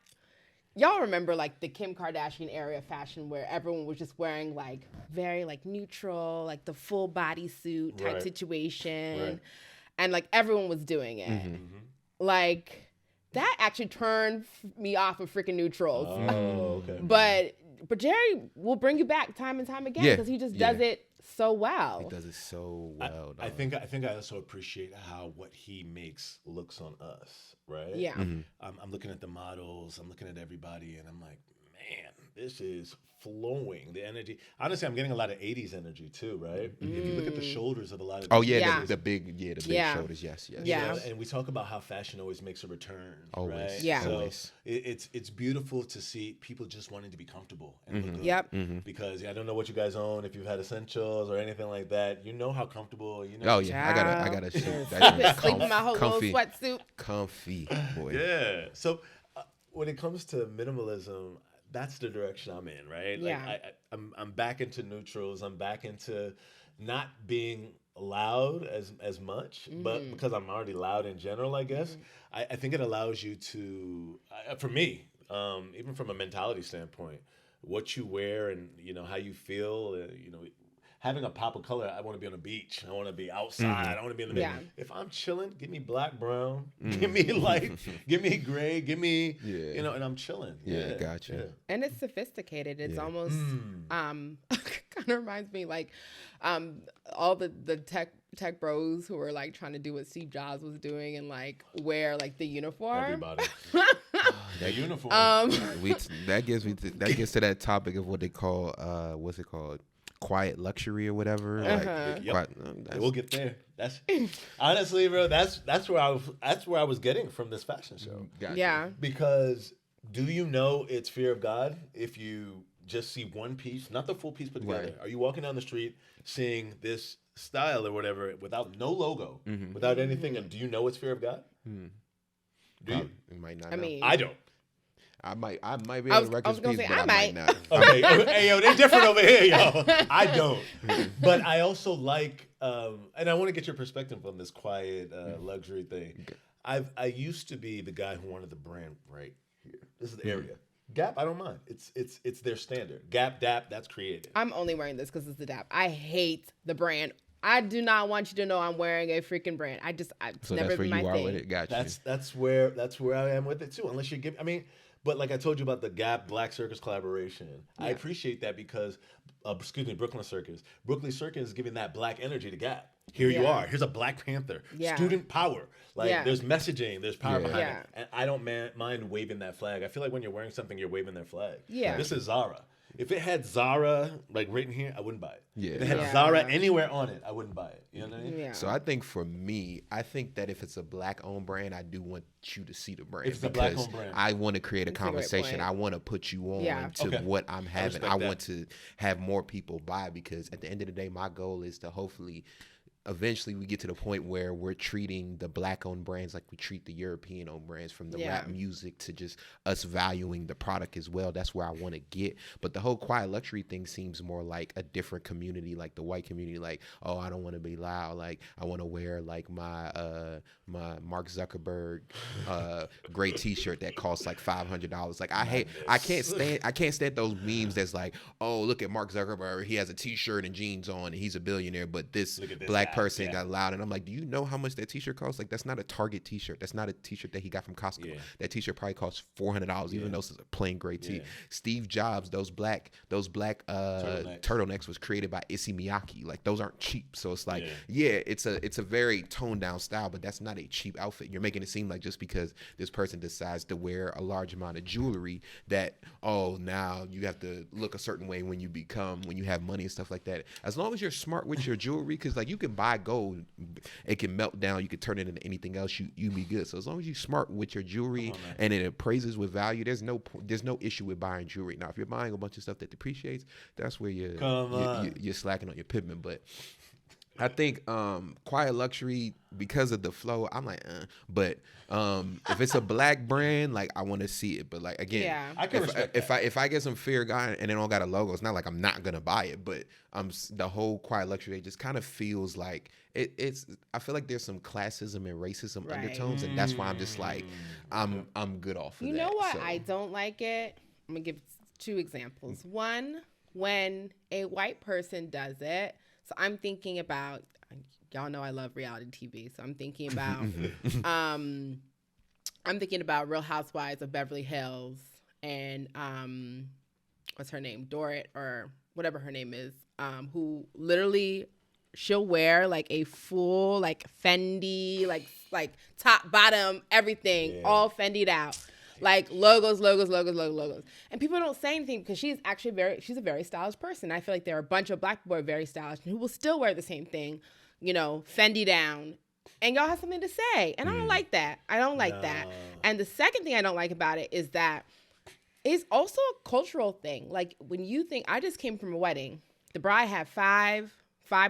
y'all remember like the Kim Kardashian era of fashion where everyone was just wearing like very like neutral, like the full bodysuit type situation. And like everyone was doing it. Like that actually turned me off of freaking neutrals. Oh, okay. But Jerry will bring you back time and time again because he just does it so well. He does it so well. I think I also appreciate how what he makes looks on us, right? Yeah. I'm looking at the models, I'm looking at everybody, and I'm like, man, this is flowing. The energy. Honestly, I'm getting a lot of 80s energy too, right? If you look at the shoulders of a lot of the big shoulders, yes. Yeah. And we talk about how fashion always makes a return, Always. right? Yeah. So Always. it's beautiful to see people just wanting to be comfortable and look good. Because I don't know what you guys own, if you've had essentials or anything like that. You know how comfortable, Oh yeah, I got a suit. Sleep in my whole little sweatsuit. Comfy, boy. Yeah. So when it comes to minimalism, that's the direction I'm in, right? Yeah. Like I'm back into neutrals. I'm back into not being loud as much, but because I'm already loud in general, I guess, I think it allows you to, for me, even from a mentality standpoint, what you wear and, how you feel, having a pop of color, I want to be on the beach. I want to be outside. I want to be in the middle. Yeah. If I'm chilling, give me black, brown, give me light, give me gray, give me, and I'm chilling. Yeah, gotcha. Yeah. And it's sophisticated. It's almost kind of reminds me like all the tech bros who were like trying to do what Steve Jobs was doing and like wear like the uniform. Everybody. That uniform. That gets to that topic of what they call what's it called? Quiet luxury or whatever. We'll get there. That's honestly, bro. That's where I was getting from this fashion show. Gotcha. Yeah. Because do you know it's fear of God if you just see one piece, not the full piece put together? Right. Are you walking down the street seeing this style or whatever without no logo, without anything, and do you know it's fear of God? Do you? You might not. I know. mean, I don't. I might be able to record gonna piece, say, but I I might might. not. Okay, hey yo, they're different over here, yo. I don't, but I also like, and I want to get your perspective on this quiet luxury thing. I used to be the guy who wanted the brand right here. This is the area. Gap, I don't mind. It's their standard. Gap, Dap, that's creative. I'm only wearing this because it's the Dap. I hate the brand. I do not want you to know I'm wearing a freaking brand. It's So never that's where been my you are thing. with it. Got you. That's where I am with it too. Unless you give, I mean, but like I told you about the Gap Black Circus collaboration, I appreciate that because, Brooklyn Circus. Brooklyn Circus is giving that black energy to Gap. Here you are. Here's a Black Panther. Yeah. Student power. Like there's messaging, there's power behind Yeah. it. And I don't mind waving that flag. I feel like when you're wearing something, you're waving their flag. Yeah. This is Zara. If it had Zara like written here, I wouldn't buy it. Yeah. If it had Yeah. Zara anywhere on it, I wouldn't buy it. You know what I mean? Yeah. So I think for me, I think that if it's a black-owned brand, I do want you to see the brand. If it's a black-owned brand. I want to create a That's a great conversation. point. I want to put you on Yeah. to Okay. what I'm having. respect I that. want to have more people buy because at the end of the day, my goal is to hopefully eventually we get to the point where we're treating the black-owned brands like we treat the European-owned brands, from the rap music to just us valuing the product as well. That's where I want to get. But the whole quiet luxury thing seems more like a different community, like the white community. Like, oh, I don't want to be loud. Like, I want to wear like my my Mark Zuckerberg gray T-shirt that costs like $500. Like, I can't stand those memes that's like, oh, look at Mark Zuckerberg. He has a T-shirt and jeans on, and he's a billionaire. But this black person got loud, and I'm like, do you know how much that T-shirt costs? Like, that's not a Target T-shirt. That's not a T-shirt that he got from Costco. Yeah. That T-shirt probably costs $400, even though it's a plain gray tee. Yeah. Steve Jobs, those black turtlenecks was created by Issey Miyake. Like, those aren't cheap. So it's like, it's a very toned down style, but that's not a cheap outfit. You're making it seem like just because this person decides to wear a large amount of jewelry that, oh, now you have to look a certain way when you have money and stuff like that. As long as you're smart with your jewelry, because like you can buy gold, it can melt down, you can turn it into anything else, you be good. So as long as you're smart with your jewelry and it appraises with value, there's no issue with buying jewelry. Now if you're buying a bunch of stuff that depreciates, that's where you're slacking on your pigment. But I think quiet luxury, because of the flow, I'm like, but if it's a black brand, like I want to see it. But like again, I can respect that. if I get some Fear God and it don't got a logo, it's not like I'm not gonna buy it. But the whole quiet luxury, it just kind of feels like it's. I feel like there's some classism and racism undertones, and that's why I'm just like, I'm good off of that. You know what? So. I don't like it. I'm gonna give 2 examples. One, when a white person does it. So I'm thinking about, y'all know I love reality TV. So I'm thinking about, Real Housewives of Beverly Hills and what's her name, Dorrit or whatever her name is, who literally she'll wear like a full like Fendi, like top bottom everything, all Fendi'd out. Like logos. And people don't say anything because she's a very stylish person. I feel like there are a bunch of black people who are very stylish and who will still wear the same thing, Fendi down. And y'all have something to say. And I don't like that. That. And the second thing I don't like about it is that it's also a cultural thing. Like when you think, I just came from a wedding. The bride had five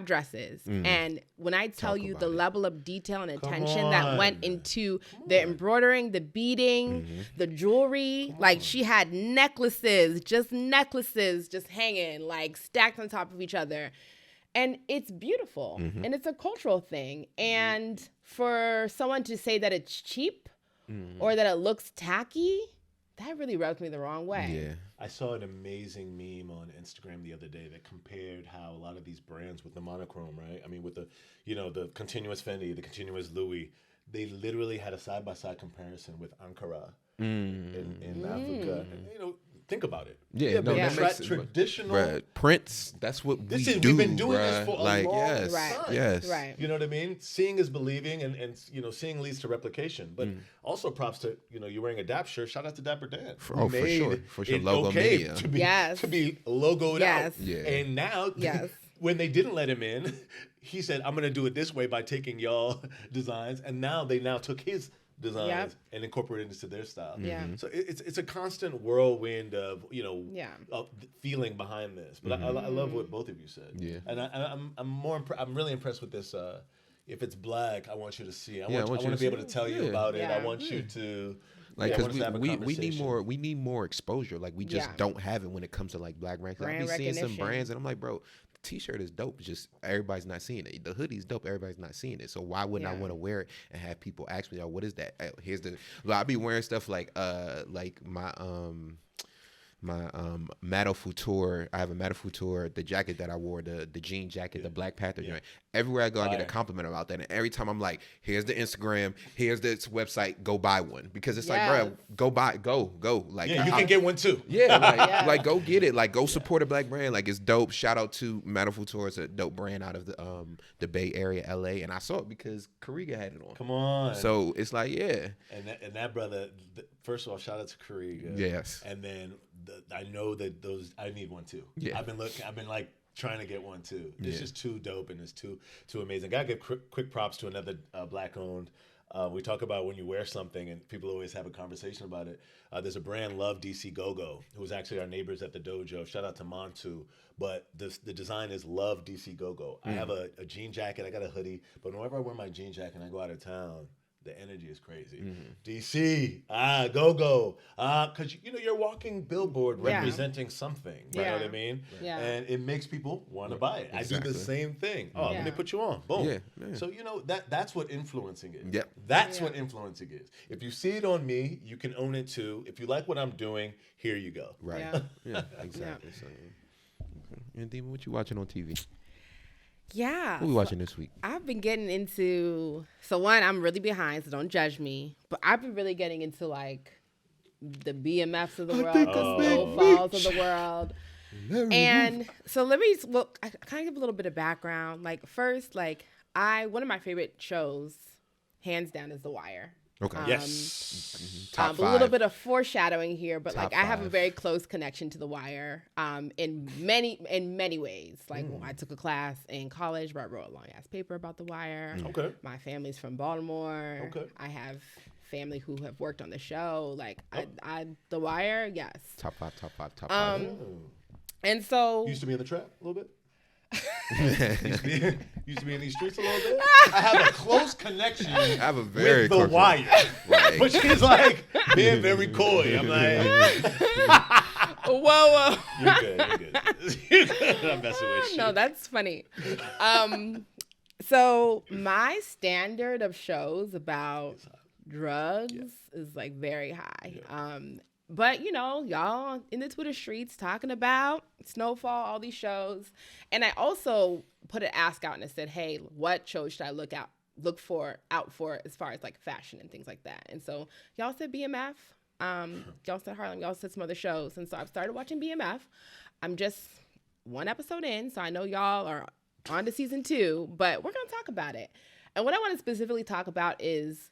dresses. And when I tell you the level of detail and attention that went into the embroidering, the beading, the jewelry, like she had necklaces just hanging, like stacked on top of each other. And it's beautiful. And it's a cultural thing. And for someone to say that it's cheap or that it looks tacky, that really rubs me the wrong way. Yeah. I saw an amazing meme on Instagram the other day that compared how a lot of these brands with the monochrome, right? I mean, with the, the continuous Fendi, the continuous Louis, they literally had a side-by-side comparison with Ankara in Africa. And, think about it. Yeah, no, that makes traditional. Bruh, Prince, that's what we do. We've been doing bruh. this for a like, long yes, time. Yes. Right. You know what I mean? Seeing is believing, and seeing leads to replication. But also props to you're wearing a DAP shirt. Shout out to Dapper Dan. For sure. It Logo okay media. to be Yes. to be logoed Yes. out. Yeah. And now, when they didn't let him in, he said, "I'm going to do it this way by taking y'all designs." And now they took his designs and incorporated into their style. Yeah. So it's a constant whirlwind of of feeling behind this. But I love what both of you said. Yeah. And I'm really impressed with this. If it's black, I want you to see. I Yeah, want to be able to tell you about it. Yeah. I want you to. Like, I want us to have a because we need conversation. more exposure. Like, we just don't have it when it comes to like black brands. I be seeing some recognition. brands and I'm like, bro, t-shirt is dope. It's just everybody's not seeing it. The hoodie's dope. Everybody's not seeing it. So why wouldn't I want to wear it and have people ask me, "Oh, what is that?" Here's the. Well, I be wearing stuff like my Madame Futur. I have a Madame Futur, the jacket that I wore, the jean jacket, the Black Panther joint. Everywhere I go, I get a compliment about that. And every time I'm like, here's the Instagram, here's this website, go buy one. Because it's like, bro, go. Like, you can get one too. Yeah, like go get it. Like, go support a Black brand. Like, it's dope. Shout out to Madame Futur. It's a dope brand out of the Bay Area, LA. And I saw it because Kariga had it on. Come on. So it's like, yeah. And that brother, first of all, shout out to Kariga. Yes. And then I know that I need one too. Yeah. I've been like trying to get one too. It's just too dope and it's too amazing. Gotta give quick props to another Black owned. We talk about when you wear something and people always have a conversation about it. There's a brand, Love DC Go-Go, who's actually our neighbors at the dojo. Shout out to Montu. But the design is Love DC Go-Go. I have a jean jacket, I got a hoodie, but whenever I wear my jean jacket and I go out of town, the energy is crazy. DC, go. Because, you're walking billboard representing something. You know what I mean? Yeah. And it makes people want to buy it. Exactly. I do the same thing. Oh, let me put you on. Boom. Yeah. So, that's what influencing is. Yep. That's what influencing is. If you see it on me, you can own it too. If you like what I'm doing, here you go. Right. Yeah, exactly. So, and Demon, what you watching on TV? Yeah. What we watching this week? I've been getting into, one, I'm really behind, so don't judge me. But I've been really getting into like the BMFs of the world, the Snowfalls of the world. And so I kind of give a little bit of background. Like first, one of my favorite shows, hands down, is The Wire. Okay. Yes. Top A little bit of foreshadowing here, but Top I have a five. very close connection to The Wire in many ways. Like I took a class in college where I wrote a long ass paper about The Wire. Okay. My family's from Baltimore. Okay. I have family who have worked on the show. The Wire, yes. Top five. And so Used to be in the trap a little bit. used to be in these streets a little bit. I have a close connection I have a very with The close Wire. Like- But she's like being very coy. I'm like, whoa. you're good. You're good. I'm messing with you. No, that's funny. So my standard of shows about drugs is like very high. But y'all in the Twitter streets talking about Snowfall, all these shows. And I also put an ask out and I said, hey, what shows should I look for as far as like fashion and things like that? And so y'all said BMF. Y'all said Harlem. Y'all said some other shows. And so I've started watching BMF. I'm just one episode in, so I know y'all are on to season 2, but we're going to talk about it. And what I want to specifically talk about is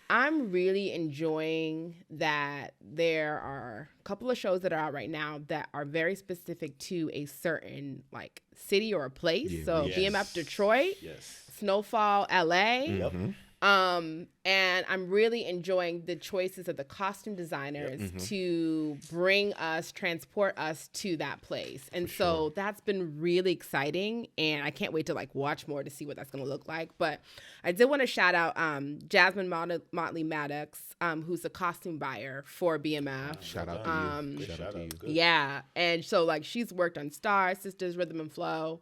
I'm really enjoying that there are a couple of shows that are out right now that are very specific to a certain like city or a place. Yeah. So Yes. BMF Detroit, Yes. Snowfall LA. Yep. And I'm really enjoying the choices of the costume designers to transport us to that place. And so that's been really exciting. And I can't wait to like watch more to see what that's going to look like. But I did want to shout out Jasmine Motley Maddox, who's a costume buyer for BMF. Shout out to you. Shout out to you. Good. Yeah. And so like she's worked on Star, Sisters, Rhythm and Flow.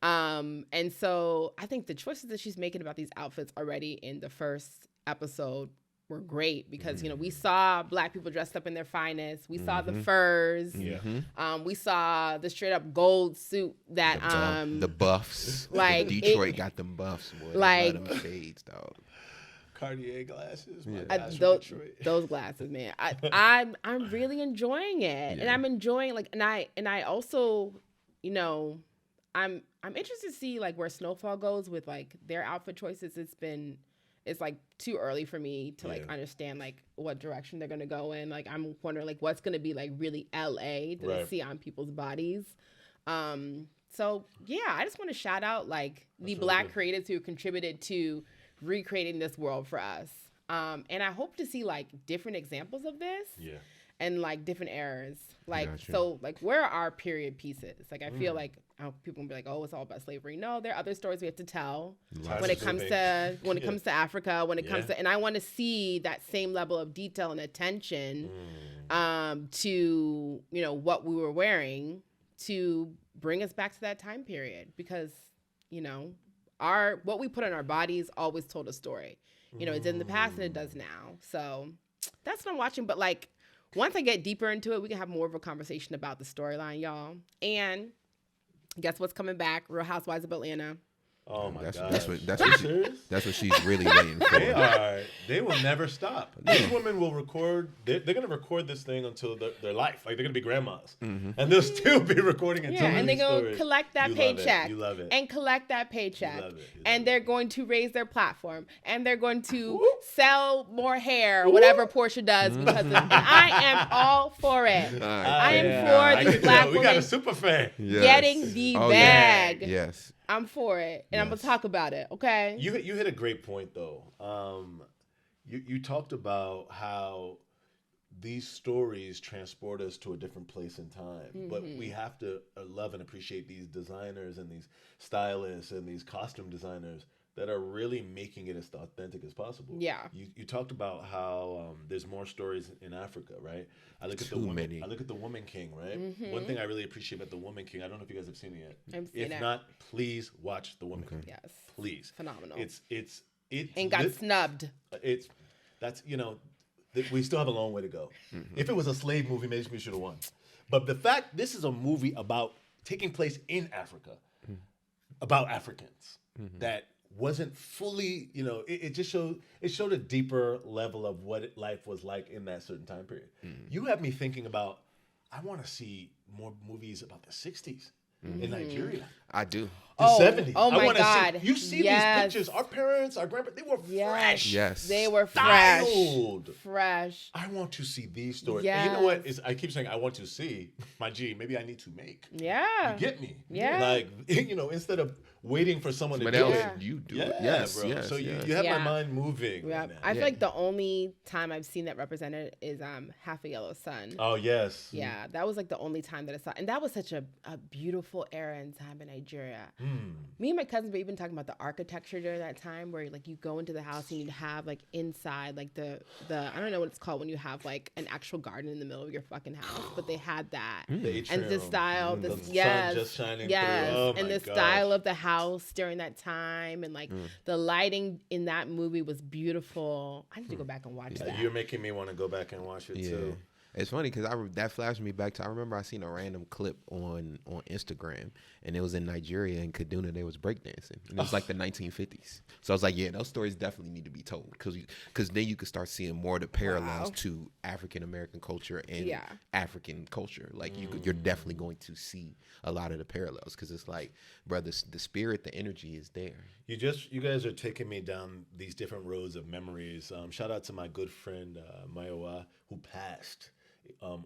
And so I think the choices that she's making about these outfits already in the first episode were great because, we saw Black people dressed up in their finest. We saw the furs. Yeah. We saw the straight up gold suit that, the buffs. like, Detroit got them buffs, boy. like- They love them shades, dog. Cartier glasses. My Yeah. guys from Detroit. those glasses, man. I'm really enjoying it. And I'm enjoying and I also, I'm interested to see like where Snowfall goes with like their outfit choices. It's like too early for me to like understand like what direction they're gonna go in. Like I'm wondering like what's gonna be like really LA to see on people's bodies. So yeah, I just want to shout out like the Black creatives who contributed to recreating this world for us. And I hope to see like different examples of this. Yeah. And like different eras, like Gotcha. so, like where are our period pieces? Like I feel like people will be like, "Oh, it's all about slavery." No, there are other stories we have to tell when it comes to Africa. When it comes to, and I want to see that same level of detail and attention to what we were wearing to bring us back to that time period because, what we put in our bodies always told a story. It's in the past and it does now. So that's what I'm watching. But like, once I get deeper into it, we can have more of a conversation about the storyline, y'all. And guess what's coming back? Real Housewives of Atlanta. Oh my God! That's what she's really waiting for. They will never stop. These women will record. They're going to record this thing until their life. Like they're going to be grandmas, and they'll still be recording it. Yeah, and they're going to collect that paycheck. You love it. And collect that paycheck. You love it. And they're going to raise their platform, and they're going to sell more hair, whatever Portia does, because and I am all for it. I am for this black woman. We got a super fan. Getting the bag. Yeah. Yes. I'm for it, and I'm gonna talk about it. Okay. You hit a great point though. You talked about how these stories transport us to a different place in time, but we have to love and appreciate these designers and these stylists and these costume designers that are really making it as authentic as possible. Yeah. You talked about how there's more stories in Africa, right? I look at the Woman King, right? One thing I really appreciate about the Woman King, I don't know if you guys have seen it yet. I've seen it. If not, please watch the Woman King. Yes. Please. Phenomenal. It got snubbed. We still have a long way to go. If it was a slave movie, maybe we should have won. But the fact this is a movie about taking place in Africa, about Africans that wasn't fully, it just showed a deeper level of what life was like in that certain time period. You have me thinking about, I want to see more movies about the 60s in Nigeria. I do. The 70s. Oh my God. You see these pictures. Our parents, our grandparents, they were fresh. Yes. They were fresh. Styled. Fresh. I want to see these stories. Yes. And you know what? I keep saying I want to see. My G, maybe I need to make. Yeah. You get me? Yeah. Like, instead of waiting for someone to do it. You do Yeah, it. Yes, bro. yes. So yes. you have my mind moving. Yeah. Right now. I feel like the only time I've seen that represented is Half a Yellow Sun. Oh, yes. Yeah, that was like the only time that I saw, and that was such a beautiful era and time in Nigeria. Me and my cousins were even talking about the architecture during that time, where like you go into the house and you'd have like inside like the I don't know what it's called when you have like an actual garden in the middle of your fucking house, but they had that and the style, the sun just shining through. Oh, and the style of the house during that time, and like the lighting in that movie was beautiful. I need to go back and watch that. You're making me want to go back and watch it too. It's funny because that flashed me back to, I remember I seen a random clip on Instagram, and it was in Nigeria, in Kaduna, they was breakdancing, and it was like the 1950s. So I was like, yeah, those stories definitely need to be told, because then you could start seeing more of the parallels to African American culture and African culture. Like you're definitely going to see a lot of the parallels, because it's like, brother, the spirit, the energy is there. You guys are taking me down these different roads of memories. Shout out to my good friend Mayowa, who passed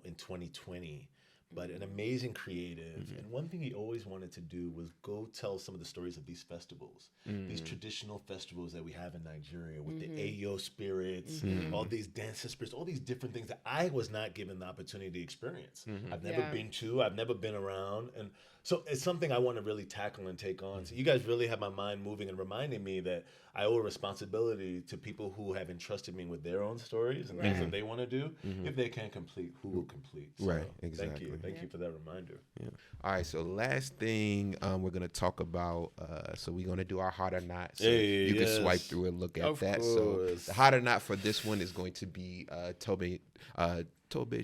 in 2020, but an amazing creative. And one thing he always wanted to do was go tell some of the stories of these festivals, these traditional festivals that we have in Nigeria with the Ayo spirits, all these dancing spirits, all these different things that I was not given the opportunity to experience. I've never been to, I've never been around. And so it's something I want to really tackle and take on. So you guys really have my mind moving and reminding me that I owe a responsibility to people who have entrusted me with their own stories and things that they want to do. If they can't complete, who will complete? So Right, exactly. Thank you for that reminder. Yeah. All right, so last thing we're going to talk about, so we're going to do our hot or not. So you can swipe through and look at that. So the hot or not for this one is going to be Tobe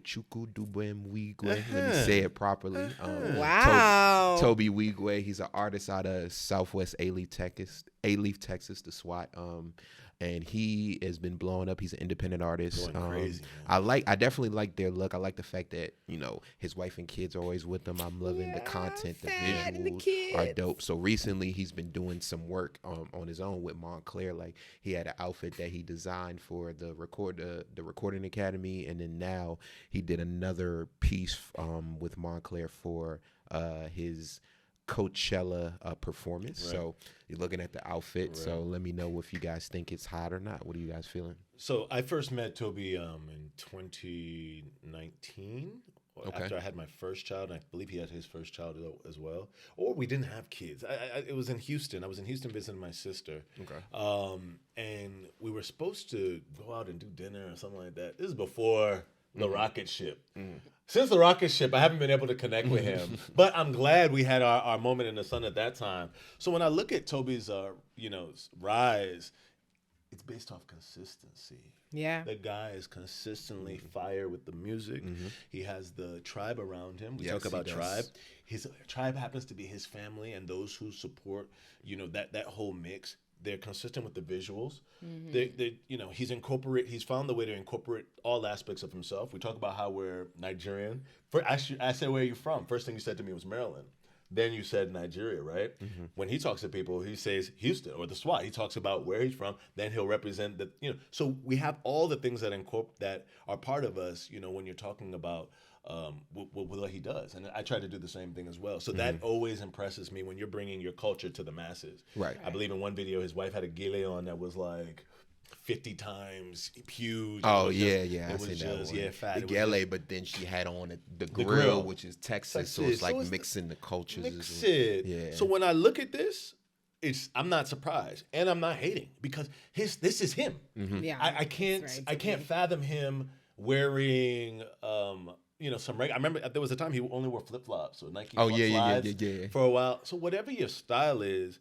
Chukwu Dubem-Wigwe. Let me say it properly. Wow. Tobe Wigwe. He's an artist out of Southwest A-Leaf, Texas, the SWAT. And he has been blowing up. He's an independent artist. Going crazy. I definitely like their look. I like the fact that, his wife and kids are always with him. I'm loving the content. The visuals are dope. So recently he's been doing some work on his own with Montclair. Like he had an outfit that he designed for the Recording Academy, and then now he did another piece with Montclair for his Coachella performance. Right. So you're looking at the outfit. Right. So let me know if you guys think it's hot or not. What are you guys feeling? So I first met Toby in 2019. Okay. After I had my first child, and I believe he had his first child as well. Or we didn't have kids. It was in Houston. I was in Houston visiting my sister. Okay. And we were supposed to go out and do dinner or something like that. This is before the rocket ship. Since the rocket ship, I haven't been able to connect with him, but I'm glad we had our moment in the sun at that time. So when I look at Toby's, rise, it's based off consistency. Yeah. The guy is consistently fire with the music. He has the tribe around him. We talk about tribe. His tribe happens to be his family and those who support, that whole mix. They're consistent with the visuals. He's found the way to incorporate all aspects of himself. We talk about how we're Nigerian. I said, where are you from? First thing you said to me was Maryland. Then you said Nigeria, right? When he talks to people, he says Houston or the SWAT. He talks about where he's from. Then he'll represent the, So we have all the things that that are part of us, when you're talking about what he does. And I try to do the same thing as well. So that always impresses me when you're bringing your culture to the masses. Right. I believe in one video, his wife had a gele on that was like 50 times huge. Oh, yeah. I It was seen just, that one. fat. The It was gele, but then she had on the grill, grill. which is Texas. So it's like mixing the cultures. Mix it. Yeah. So when I look at this, I'm not surprised and I'm not hating because this is him. Yeah. I can't fathom him wearing some I remember there was a time he only wore flip flops, so Nike. Yeah. For a while. So whatever your style is,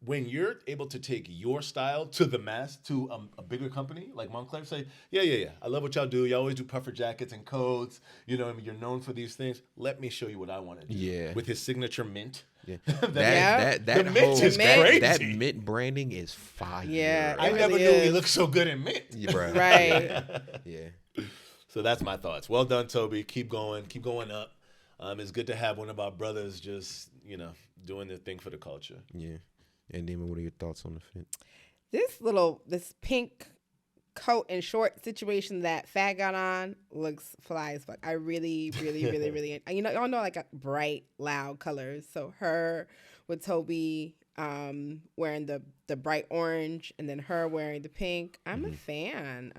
when you're able to take your style to the mass, to a bigger company like Montclair, say, yeah, I love what y'all do. You always do puffer jackets and coats. You're known for these things. Let me show you what I want to do. Yeah. With his signature mint. Yeah. that that mint whole is crazy. that mint branding is fire. Yeah, I It never really knew he is. looked so good in mint. Yeah, bro. Right. Yeah. So that's my thoughts. Well done, Toby. Keep going up. It's good to have one of our brothers just, doing their thing for the culture. Yeah. And Damon, what are your thoughts on the fit? This pink coat and short situation that Fat got on looks fly as fuck. I really, really, really, really, y'all know like bright, loud colors. So her with Toby wearing the bright orange and then her wearing the pink. I'm a fan.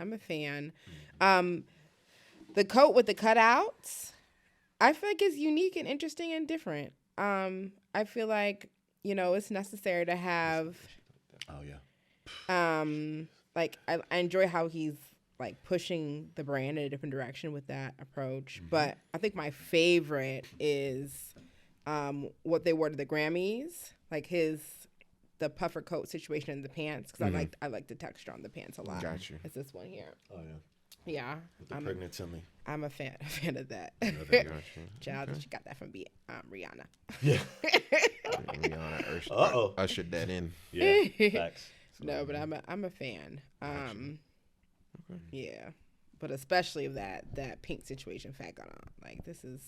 The coat with the cutouts, I feel like is unique and interesting and different. I feel like, it's necessary to have. Oh yeah. Like I enjoy how he's like pushing the brand in a different direction with that approach. But I think my favorite is what they wore to the Grammys, like the puffer coat situation in the pants, because I like the texture on the pants a lot. Gotcha. It's this one here. Oh yeah. Yeah, With the pregnant tummy. I'm a fan of that. Child, she got that from Rihanna. Yeah. Rihanna ushered that in. Yeah. Facts. No, but I'm a fan. Yeah, but especially of that pink situation Fat got on. Like this is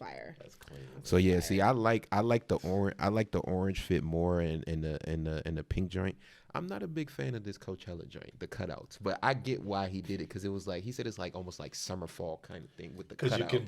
fire. That's clean. So yeah, see, I like the orange fit more in the pink joint. I'm not a big fan of this Coachella joint, the cutouts, but I get why he did it because it was like he said it's like almost like summer fall kind of thing with the cutouts. Because you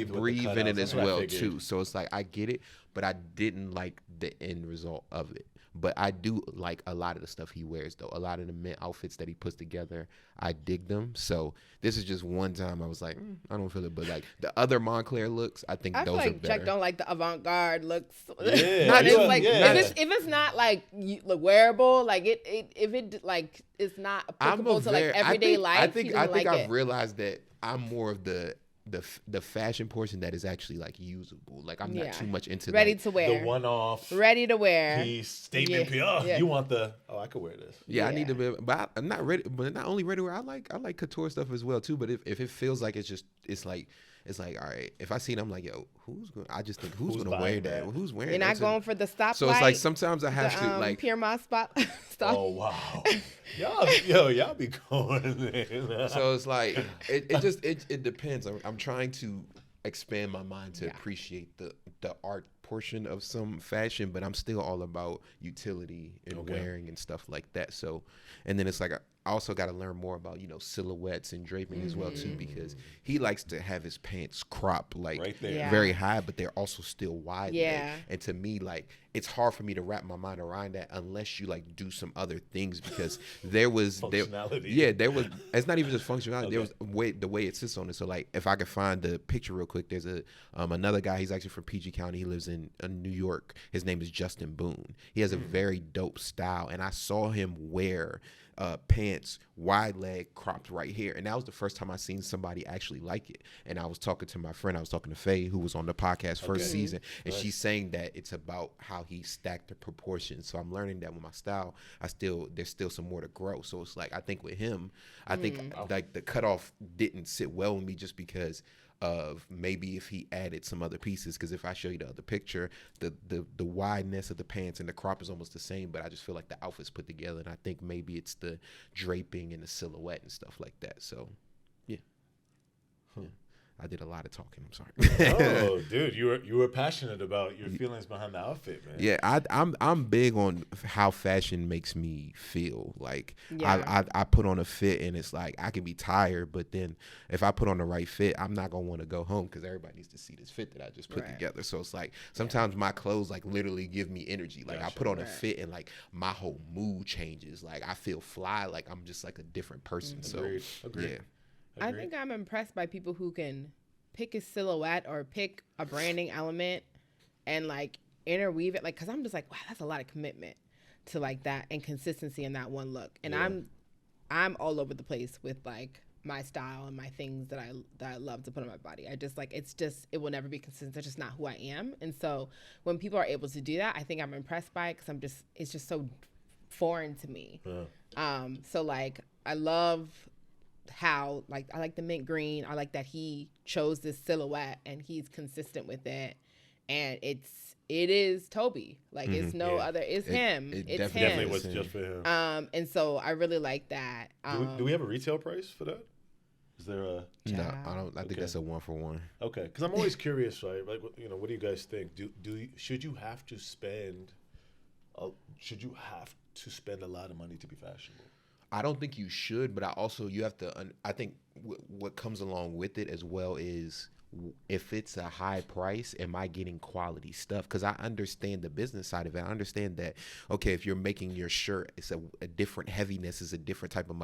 can breathe in it as well too. So it's like I get it, but I didn't like the end result of it. But I do like a lot of the stuff he wears, though. A lot of the mint outfits that he puts together, I dig them. So this is just one time I was like, I don't feel it. But like the other Montclair looks, I think I those feel are like better. Jack don't like the avant-garde looks. Yeah, Not yeah, just like yeah. if it's not like wearable, like if it like it's not applicable to like everyday life. I think I've it. realized that I'm more of the fashion portion that is actually like usable. Like I'm not too much into ready like, to wear, the one-off, ready to wear piece, statement piece. Oh, you want the? Oh, I could wear this. Yeah, I need to be, but I'm not ready. But not only ready to wear, I like couture stuff as well too. But if it feels like it's like all right. If I see it, I'm like, yo, I just think who's gonna wear that? Who's wearing? You're not going for the stoplight. So it's like sometimes I have to like Piermont spot. Oh wow, y'all be going there. So it's like it depends. I'm trying to expand my mind to appreciate the art portion of some fashion, but I'm still all about utility and wearing and stuff like that. So, and then it's like I also got to learn more about silhouettes and draping as well too, because he likes to have his pants crop like right there. very high, but they're also still wide. Yeah. And to me, like it's hard for me to wrap my mind around that unless you like do some other things, because there was functionality. there was, it's not even just functionality. There was the way it sits on it. So like if I could find the picture real quick, there's a another guy. He's actually from PG County. He lives in New York. His name is Justin Boone. He has a very dope style, and I saw him wear pants wide leg cropped right here, and that was the first time I seen somebody actually like it. And I was talking to my friend, I was talking to Fe, who was on the podcast first season, and she's saying that it's about how he stacked the proportions. So I'm learning that with my style, there's still some more to grow. So it's like, I think with him, I think like the cutoff didn't sit well with me just because of maybe if he added some other pieces, because if I show you the other picture, the wideness of the pants and the crop is almost the same, but I just feel like the outfit's put together, and I think maybe it's the draping and the silhouette and stuff like that. So yeah. I did a lot of talking. I'm sorry. Oh, dude, you were passionate about your feelings behind the outfit, man. Yeah, I'm big on how fashion makes me feel. Like I put on a fit, and it's like I can be tired, but then if I put on the right fit, I'm not gonna want to go home because everybody needs to see this fit that I just put together. So it's like sometimes my clothes like literally give me energy. Like I put on a fit, and like my whole mood changes. Like I feel fly. Like I'm just like a different person. Agreed. So Agreed. yeah. I think I'm impressed by people who can pick a silhouette or pick a branding element and like interweave it. Like, cause I'm just like, wow, that's a lot of commitment to like that and consistency in that one look. And I'm all over the place with like my style and my things that I love to put on my body. I just like, it will never be consistent. It's just not who I am. And so when people are able to do that, I think I'm impressed by it, cause it's just so foreign to me. So like, I love how like I like the mint green. I like that he chose this silhouette and he's consistent with it, and it is Toby. Like it's no other. It's him. It's definitely him. was just for him. And so I really like that. Do we have a retail price for that? Is there a? No, I don't. I think that's a 1-for-1. Okay, because I'm always curious, right? Like, what do you guys think? Should you have to spend a lot of money to be fashionable? I don't think you should, but you have to. I think what comes along with it as well is, if it's a high price, am I getting quality stuff? Because I understand the business side of it. I understand that, okay, if you're making your shirt, it's a different heaviness, it's a different type of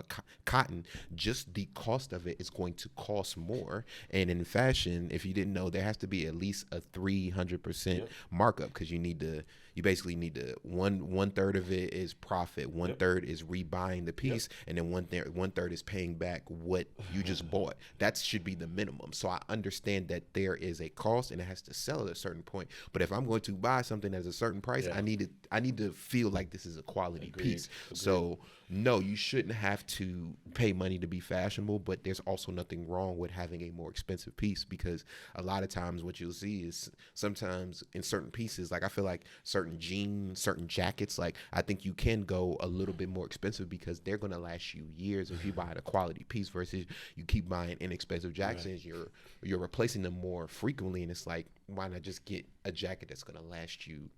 cotton. Just the cost of it is going to cost more. And in fashion, if you didn't know, there has to be at least a 300% markup, because you basically need to, one third of it is profit, one third is rebuying the piece, and then one third is paying back what you just bought. That should be the minimum. So I understand that there is a cost and it has to sell at a certain point. But if I'm going to buy something at a certain price, I need to feel like this is a quality piece. So no, you shouldn't have to pay money to be fashionable, but there's also nothing wrong with having a more expensive piece, because a lot of times what you'll see is sometimes in certain pieces, like I feel like certain jeans, certain jackets, like I think you can go a little bit more expensive because they're going to last you years if you buy a quality piece, versus you keep buying inexpensive jackets, you're replacing them more frequently, and it's like, why not just get a jacket that's going to last you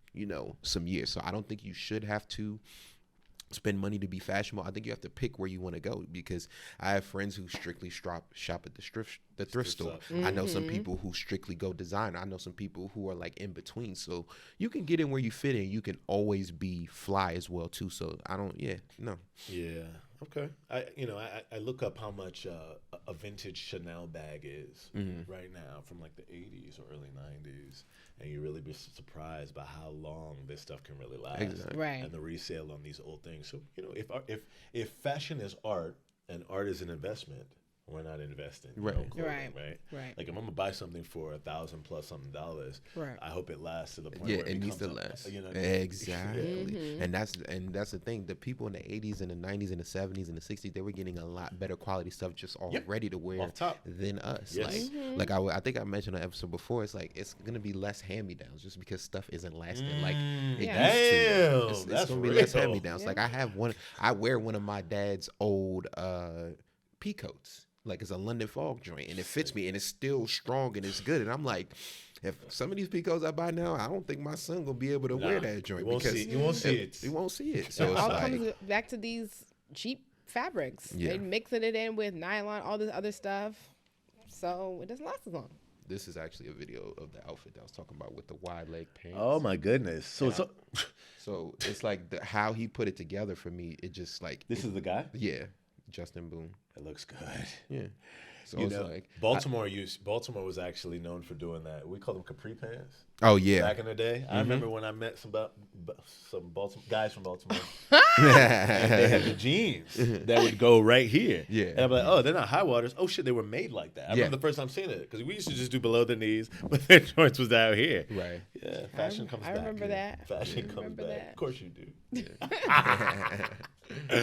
some years? So I don't think you should have to spend money to be fashionable. I think you have to pick where you want to go, because I have friends who strictly shop at the thrift store. Mm-hmm. I know some people who strictly go designer. I know some people who are like in between. So you can get in where you fit in. You can always be fly as well too. So Yeah. Okay. I look up how much a vintage Chanel bag is right now from like the 80s or early 90s, and you really be surprised by how long this stuff can really last. Exactly. Right. And the resale on these old things. So if fashion is art and art is an investment, we're not investing. Right. Right. Like if I'm gonna buy something for $1,000+ something dollars, I hope it lasts to the point where it needs to last. Exactly. And that's the thing. The people in the 80s and the 90s and the 70s and the 60s, they were getting a lot better quality stuff just already to wear than us. Yes. Like I think I mentioned on an episode before, it's like it's gonna be less hand-me-downs just because stuff isn't lasting like it used to. It's gonna be less hand-me-downs. Like I wear one of my dad's old peacoats. Like it's a London fog joint, and it fits me, and it's still strong, and it's good. And I'm like, if some of these peacoats I buy now, I don't think my son gonna be able to wear that joint, because you won't see it. He won't see it. So it it's all like, comes back to these cheap fabrics. Yeah. They're mixing it in with nylon, all this other stuff, so it doesn't last as long. this is actually a video of the outfit that I was talking about with the wide leg pants. Oh my goodness. So it's like how he put it together for me. It just like this is the guy? Yeah, Justin Boone. It looks good. Yeah. So You it's know, like Baltimore was actually known for doing that. We called them capri pants. oh yeah. Back in the day, I remember when I met some Baltimore guys from Baltimore. yeah. They had the jeans that would go right here. Yeah. And I'm like, oh, they're not high waters. Oh shit, they were made like that. I Yeah. remember the first time seeing it because we used to just do below the knees, but their joints was out here. Right. Yeah, fashion comes back. I remember yeah. that. Fashion comes remember back. that. Of course you do. All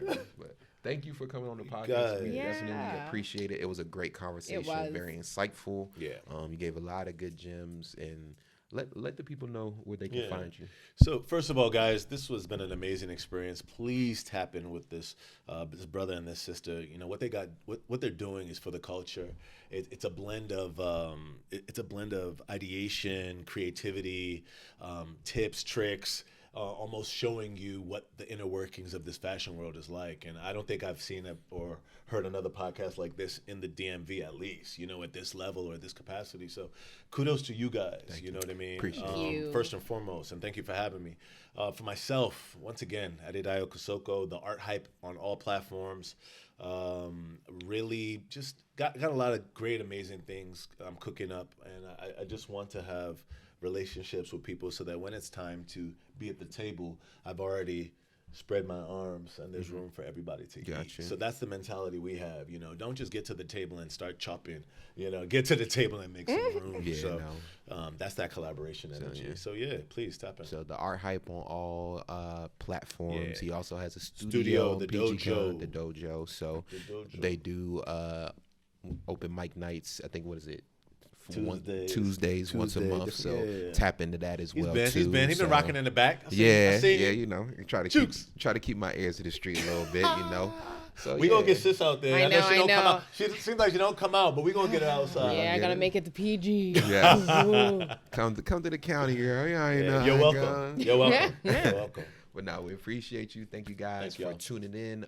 right, but thank you for coming on the podcast. Guys. We Yeah. definitely appreciate it. It was a great conversation. It was. Very insightful. Yeah. You gave a lot of good gems, and let the people know where they can find you. So first of all, guys, this has been an amazing experience. Please tap in with this brother and this sister. You know what they got. What they're doing is for the culture. It's a blend of ideation, creativity, tips, tricks. Almost showing you what the inner workings of this fashion world is like. And I don't think I've seen it or heard another podcast like this in the DMV, at least, you know, at this level or this capacity. So kudos to you guys. You know what I mean? Appreciate you. First and foremost, and thank you for having me. For myself, once again, Adedayo Kosoko, the art hype on all platforms. Really just got a lot of great, amazing things I'm cooking up. And I just want to have relationships with people so that when it's time to be at the table, I've already spread my arms and there's room for everybody to Gotcha. eat. So that's the mentality we have, you know. Don't just get to the table and start chopping, you know, get to the table and make some room. Yeah, so no. that's that collaboration energy. yeah. So yeah, please tap in. So the art hype on all platforms. Yeah. He also has a Studio, the PG dojo. Gun, the dojo. So The dojo. they do open mic nights. I think what is it? Tuesdays. Once a month. So yeah. tap into that as well. He's been So, rocking in the back. I Yeah, seen yeah, it. you know, try to Jukes. keep my ears to the street a little bit, you know. So We gonna get sis out there. I know, she don't I come know. out. She seems like she don't come out, but we gonna get her outside. Yeah, I get gotta it. make it to PG. Yeah. come to the county, girl. Yeah, you know You're how it welcome. goes. You're welcome. You're welcome. But no, we appreciate you. Thank you guys Thank y'all. for tuning in.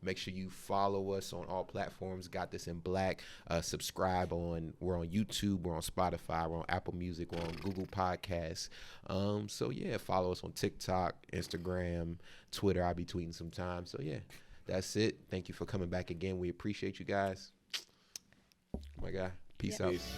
Make sure you follow us on all platforms. Got This in Black. Subscribe we're on YouTube, we're on Spotify, we're on Apple Music, we're on Google Podcasts. So yeah, follow us on TikTok, Instagram, Twitter. I'll be tweeting sometimes. So yeah, that's it. Thank you for coming back again. We appreciate you guys. My guy. Peace out. Peace.